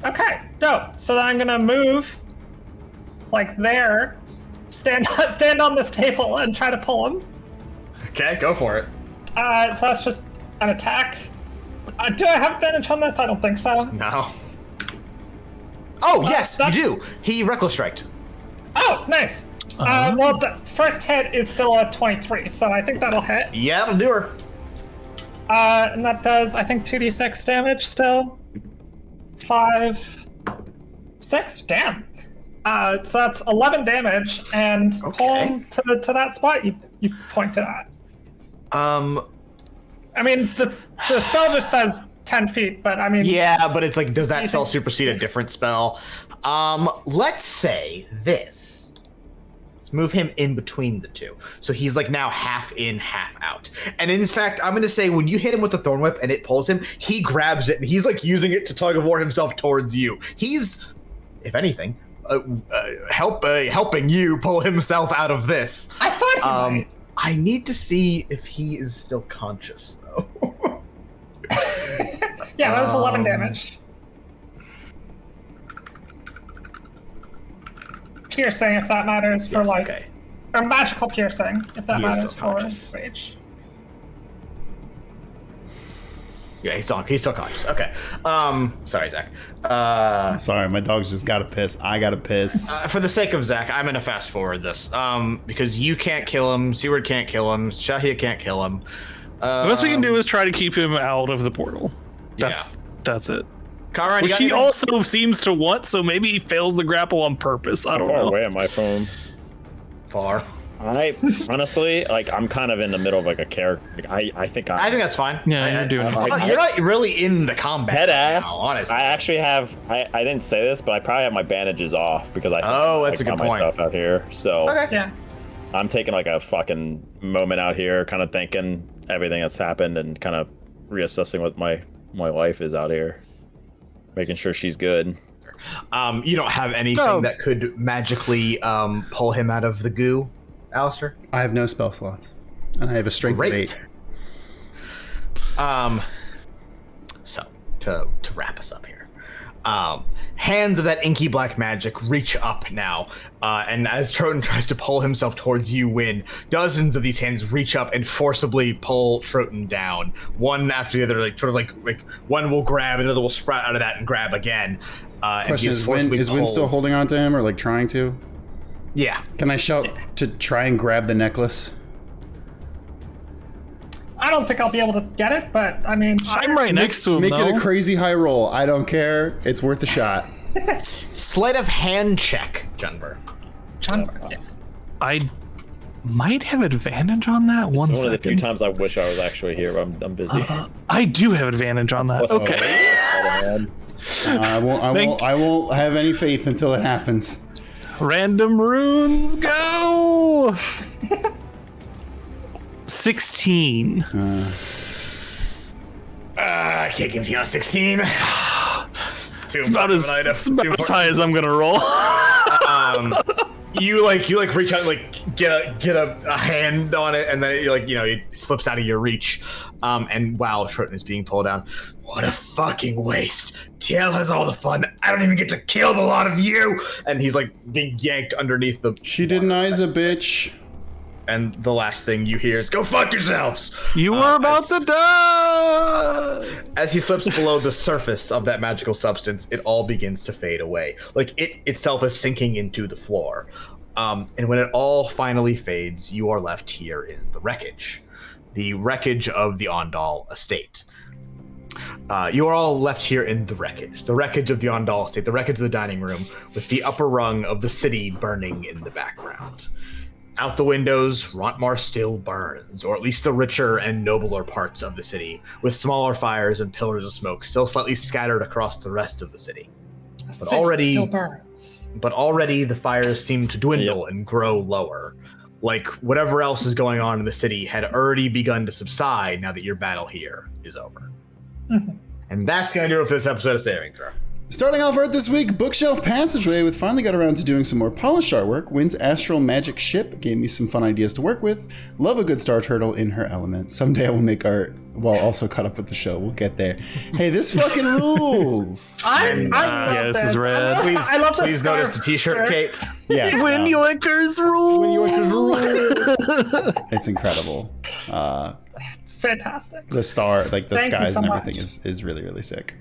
Okay, dope. So then I'm gonna move, there, stand on this table and try to pull him. Okay, go for it. So that's just an attack. Do I have advantage on this? I don't think so. No. Oh, yes, you do. He reckless striked. Oh, nice. Well, the first hit is still a 23, so I think that'll hit. Yeah, it'll do her. And that does, I think, 2d6 damage still. 5, 6, damn. So that's 11 damage, and pulling to that spot you pointed at. I mean, the spell just says 10 feet, but I mean... Yeah, but it's does that spell supersede a different spell? Let's say this. Let's move him in between the two. So he's now half in, half out. And in fact, I'm going to say when you hit him with the Thorn Whip and it pulls him, he grabs it and he's using it to tug of war himself towards you. He's, if anything, helping you pull himself out of this. I thought he might. I need to see if he is still conscious, though. Yeah, that was 11 damage. Piercing, if that matters, for okay. Or magical piercing, if that He is matters still for conscious. rage. Yeah, he's still conscious. Okay. Sorry, Zach. Sorry, my dog's just got to piss. I got to piss. For the sake of Zach, I'm gonna fast forward this. Because you can't kill him, Seward can't kill him, Shahia can't kill him. The best we can do is try to keep him out of the portal. That's it. Conrad, Which he also seems to want, so maybe he fails the grapple on purpose. I don't How far know. away am I from? far. I honestly, like, I'm kind of in the middle of like a character. Like, I think I think that's fine. Yeah, you're doing it. You're not really in the combat. head ass. now, honestly. I actually have. I didn't say this, but I probably have my bandages off because I think Oh, that's a good got point. myself out here. So Okay. Yeah. I'm taking like a fucking moment out here, kind of thinking everything that's happened and kind of reassessing what my life is out here, making sure she's good. You don't have anything that could magically pull him out of the goo, Alistair? I have no spell slots, and I have a strength of 8. So to wrap us up here, hands of that inky black magic reach up now, and as Troton tries to pull himself towards you, Win, dozens of these hands reach up and forcibly pull Troton down, one after the other, like one will grab, another will sprout out of that and grab again. Question is Win still holding on to him, or like trying to? Yeah. Can I shout to try and grab the necklace? I don't think I'll be able to get it, but I mean, I'm right next to him. Make though. it a crazy high roll. I don't care. It's worth a shot. Sleight of hand check, Junber. yeah. I might have advantage on that. It's One one of the few second. times I wish I was actually here, but I'm busy. I do have advantage on that. Plus, Okay. I won't have any faith until it happens. Random runes go. 16. I can't give you a 16. It's too It's about as high as I'm gonna roll. You reach out and like get a hand on it, and then it slips out of your reach. And wow, Troton is being pulled down. What a fucking waste. TL has all the fun. I don't even get to kill the lot of you. And he's like being yanked underneath the. She denies a bitch. And the last thing you hear is "Go fuck yourselves." You were about to die. As he slips below the surface of that magical substance, it all begins to fade away. Like it itself is sinking into the floor. And when it all finally fades, you are left here in the wreckage. The wreckage of the Ondal estate. You are all left here in the wreckage of the Ondal estate, the wreckage of the dining room, with the upper rung of the city burning in the background. Out the windows, Rontmar still burns, or at least the richer and nobler parts of the city, with smaller fires and pillars of smoke still slightly scattered across the rest of the city. But already still burns. But already the fires seem to dwindle and grow lower. Like whatever else is going on in the city had already begun to subside now that your battle here is over. And that's going to do it for this episode of Saving Throw. Starting off art this week, Bookshelf Passageway. We finally got around to doing some more polished artwork. Wynn's Astral Magic Ship gave me some fun ideas to work with. Love a good star turtle in her element. Someday I will make art while also caught up with the show. We'll get there. Hey, this fucking rules. I love yeah, this is red. I love the Please notice the t-shirt cape. Yeah. When Yoinkers rule. It's incredible. Fantastic. The star, like the Thank you skies so and much. everything is really, really sick.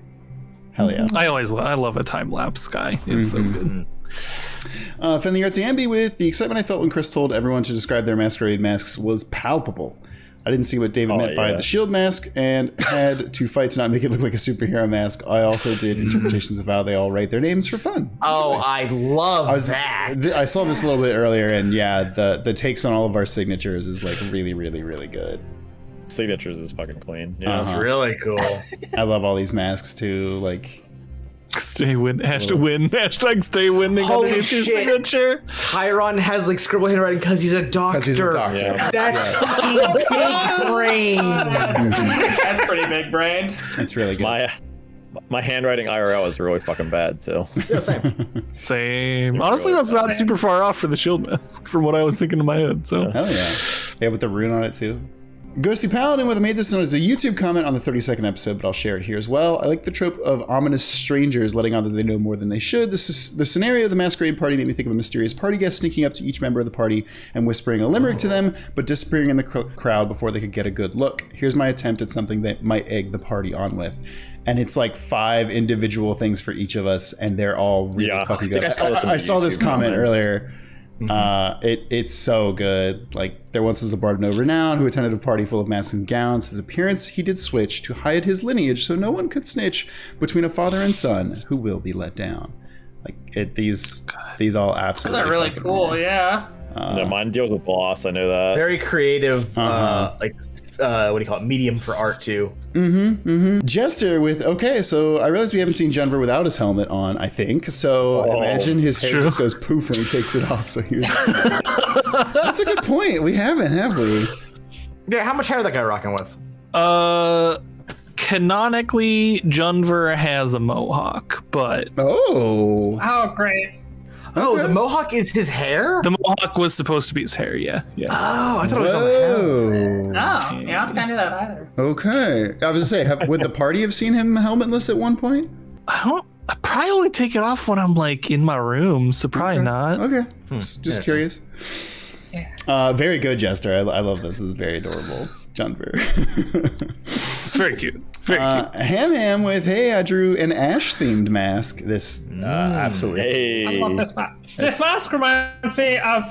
Hell yeah. I love a time lapse sky. It's so good. Finley Artsy Ambi with the excitement I felt when Chris told everyone to describe their masquerade masks was palpable. I didn't see what David meant by the shield mask and had to fight to not make it look like a superhero mask. I also did interpretations of how they all write their names for fun. Oh, I love that. I saw this a little bit earlier, and yeah, the takes on all of our signatures is like really, really, really good. Signatures is fucking clean. Yeah. That's really cool. I love all these masks too. Like, Stay win. Hashtag stay winning Holy underneath your shit. signature. Chiron has like scribble handwriting because he's a doctor. because he's a doctor. Yeah. That's fucking big brain. That's pretty big brained. It's really good. My handwriting IRL is really fucking bad too. Yeah, same. Same. Honestly, that's not super far off for the shield mask from what I was thinking in my head. So Hell yeah. Yeah, with the rune on it too. Ghosty Paladin with made this known as a YouTube comment on the 32nd episode, but I'll share it here as well. I like the trope of ominous strangers letting on that they know more than they should. The scenario of the masquerade party made me think of a mysterious party guest sneaking up to each member of the party and whispering a limerick to them, but disappearing in the crowd before they could get a good look. Here's my attempt at something that might egg the party on with. And it's like 5 individual things for each of us, and they're all really fucking good. I saw this comment earlier. It's so good. Like, there once was a bard of no renown who attended a party full of masks and gowns. His appearance he did switch to hide his lineage so no one could snitch between a father and son who will be let down. Like, these all absolutely They're really cool. man. Yeah. No, mine deals with boss. I know that. Very creative, what do you call it? Medium for art too. Jester with, okay, so I realize we haven't seen Jennifer without his helmet on, I think. So imagine his hair just goes poof when he takes it off. So here's that's a good point. We haven't, have we? Yeah, how much hair that guy rocking with? Canonically, Junver has a mohawk, but Oh, great. Oh, the mohawk is his hair? the mohawk was supposed to be his hair. Yeah. Oh, I thought it was on the head. Oh, No, you don't think I knew that either. Okay. I was gonna say, would the party have seen him helmetless at one point? I probably only take it off when I'm like in my room, so probably not. Okay. Just curious. Very good, Jester. I love this. This is very adorable. Junver. It's very cute. Very cute. Ham with, hey, I drew an Ash themed mask. This absolutely. Hey. I love this mask. This mask reminds me of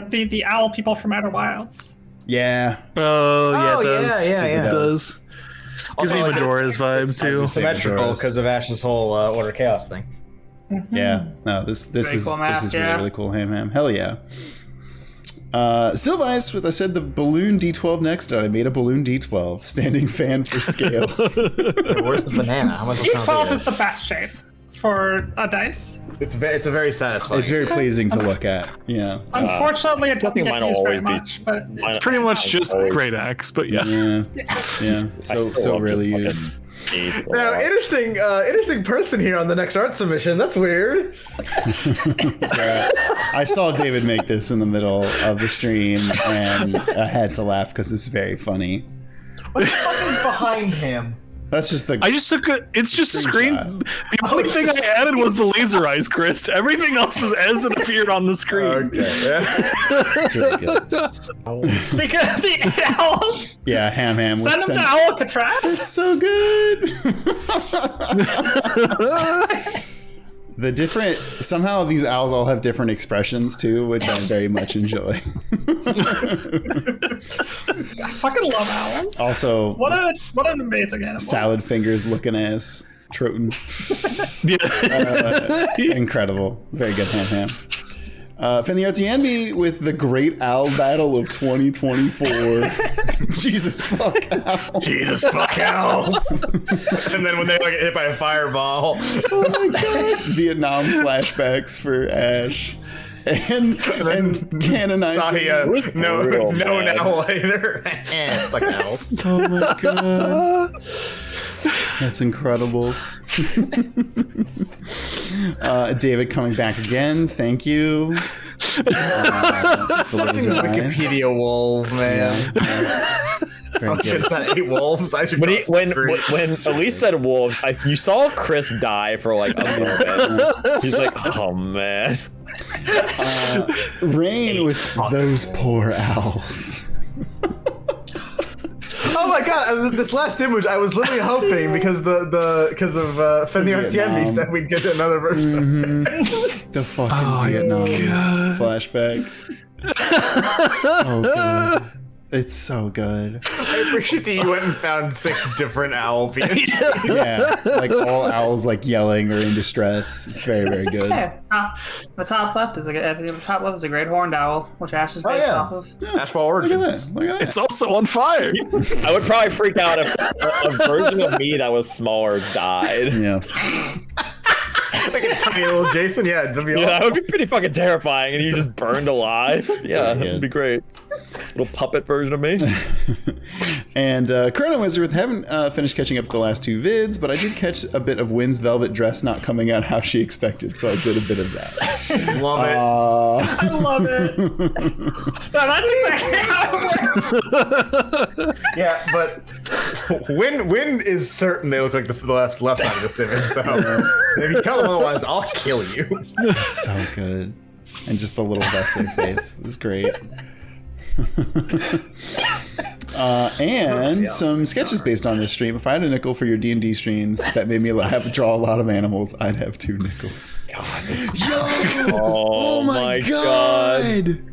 the owl people from Outer Wilds. Yeah. Oh, yeah, it Oh, does. yeah. It does. Gives me Majora's vibe too. Symmetrical because of Ash's whole Order Chaos thing. Yeah. No, this is cool mask, this is yeah. really cool. Ham. Hell yeah. Sylvice with, I said the balloon D12 next, and I made a balloon D12. Standing fan for scale. Where's the banana? How much D12 is the best shape for a dice. It's a very satisfying. It's very pleasing to look at. Yeah. Unfortunately, it I doesn't think get mine will used very always be. much, but It's Pretty much just Great Axe, but yeah. Yeah. So really used. Now, interesting person here on the next art submission. That's weird. I saw David make this in the middle of the stream, and I had to laugh because it's very funny. What the fuck is behind him? That's just the. I just took it's just a screen. Screenshot. The only thing I added was the laser eyes, Chris. Everything else is as it appeared on the screen. Okay. Yeah. It's really good. speaking of the owls, Yeah, Ham send them to Alcatraz. It's so good. The different somehow these owls all have different expressions too, which I very much enjoy. I fucking love owls. Also, What an amazing animal. salad fingers looking ass Troton. Yeah. Incredible. Very good, Ham. Fendiartiandi with the Great Owl Battle of 2024. Jesus fuck owls. Jesus fuck owls. And then when they get hit by a fireball. Oh my god. Vietnam flashbacks for Ash. And canonizing. Sahi, no Real an bad. owl later. It's like owls. Oh my god. That's incredible. David coming back again. Thank you. Fucking Wikipedia wolf, man. Very good. It's not 8 wolves. I should When Elise said wolves, you saw Chris die for like a moment. He's like, oh man. Rain with those poor owls. Oh my god! This last image, I was literally hoping because of Fendiartiandi Vietnam. that we'd get another version. The fucking Vietnam flashback. So good. It's so good. I appreciate that you went and found 6 different owl people. Yeah, like all owls like yelling or in distress. It's very, very good. Yeah, the top left is a great horned owl, which Ash is based off of. Ashball Look at Origins. that. Look at that. It's also on fire. I would probably freak out if a version of me that was smaller died. Yeah. Like a tiny little Jason. Yeah, that'd be Yeah, awesome. that would be pretty fucking terrifying, and you just burned alive. Yeah, Very that'd be good. great. Little puppet version of me. And Chrono Wizard, haven't finished catching up to the last 2 vids, but I did catch a bit of Wynn's velvet dress not coming out how she expected, so I did a bit of that. Love it. I love it. No, that's exactly how it works. Yeah, but Wynn is certain they look like the left side of this image, though. If you tell them otherwise, I'll kill you. It's so good. And just the little vested face is great. And some sketches based on this stream. If I had a nickel for your D&D streams that made me draw a lot of animals, I'd have 2 nickels. Oh my god.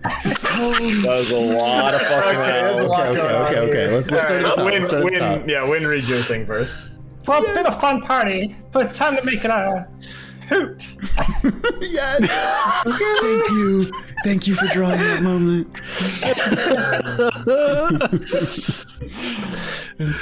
That was a lot of fucking animals. Okay. Let's start at the top. Wynn, read your thing first. Well, it's been a fun party, but it's time to make it a hoot. Yes. Thank you for drawing that moment.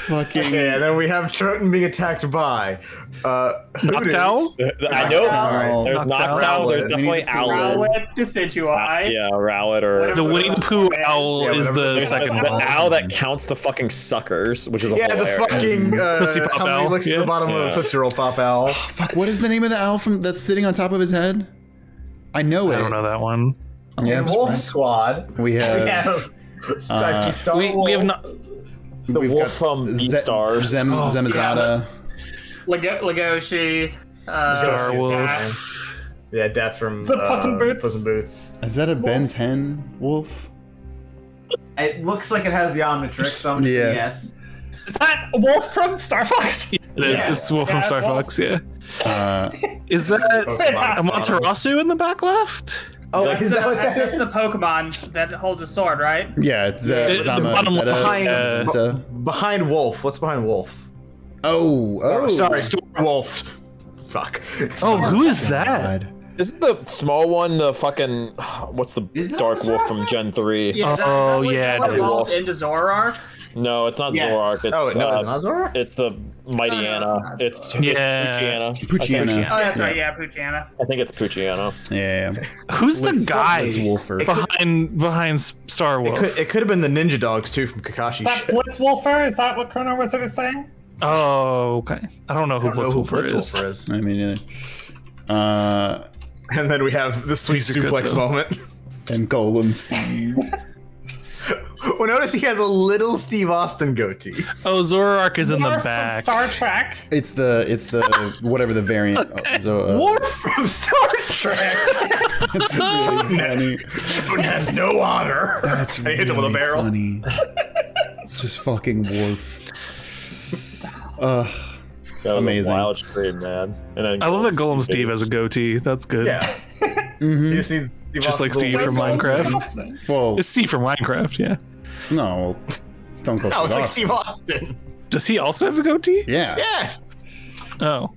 Okay, and then we have Troton being attacked by Noctowl? I know. Noctowl. There's Noctowl. There's definitely Owlet. Rowlet, Decidui. Yeah, Rowlet or The Winnie the Pooh owl is the there's second the one. owl that counts the fucking suckers, which is a the hilarious. fucking Pussy Pop how many Owl, licks to yeah. the bottom of a Tootsie Roll Pop Owl. Fuck, what is the name of the owl that's sitting on top of his head? I know it. I don't know that one. Yeah, it's Wolf fine. Squad. We have I see Star We have not. The we've wolf got from Beastars. Zemazada. Legoshi. Star Death. Wolf. Yeah, Death from The Puss in Boots. Puss in Boots. Is that a Ben 10 wolf? It looks like it has the Omnitrix, so I'm gonna say yes. Is that a wolf from Star Fox? It is. It's Wolf from Yeah, Star Wolf. Fox, yeah. Is that Yeah. Amaterasu in the back left? Oh, is that what that That's is? the Pokemon that holds a sword, right? Yeah, it's the bottom behind- Behind Wolf. What's behind Wolf? Oh. Sorry, Storm Wolf. Fuck. Oh, who is that? God. Isn't the small one the fucking what's the Is that dark what wolf you're from saying? Gen 3? Yeah, Oh, that yeah, what it evolved is. into Zoroark. No, it's not Yes. Zoroark. It's Oh, no, it's not Zoroark? it's the Mighty No, no, Anna. it's It's Yeah. Poochyena. Poochyena. Oh, that's right. Yeah, Poochyena. I think it's Poochyena. Yeah. Who's the guy It's Wolfer. behind Star Wolf? It could have been the Ninja Dogs too from Kakashi. Is that Blitzwolfer? Is that what Chrono Wizard is saying? Oh, okay. I don't know who Blitzwolfer is. Blitzwolfer is. I mean, And then we have the sweet These are good, suplex though. moment. and Golem Steve. Well, notice he has a little Steve Austin goatee. Oh, Zoroark is in the Worf from back. Star Trek. It's the whatever the variant. Worf from Star Trek. That's really funny. Who has no honor. That's I really hit him with a barrel. funny. Just fucking Worf. Ugh. That was Amazing. a wild stream, man. And then I love that Golem Steve has a goatee. That's good. Yeah. He just needs Steve Just like Austin's Steve little from waist. Minecraft. Well, It's Steve from Minecraft, yeah. no, Stone Cold. No, it's like Steve Steve Austin. Does he also have a goatee? Yeah. Yes. Oh.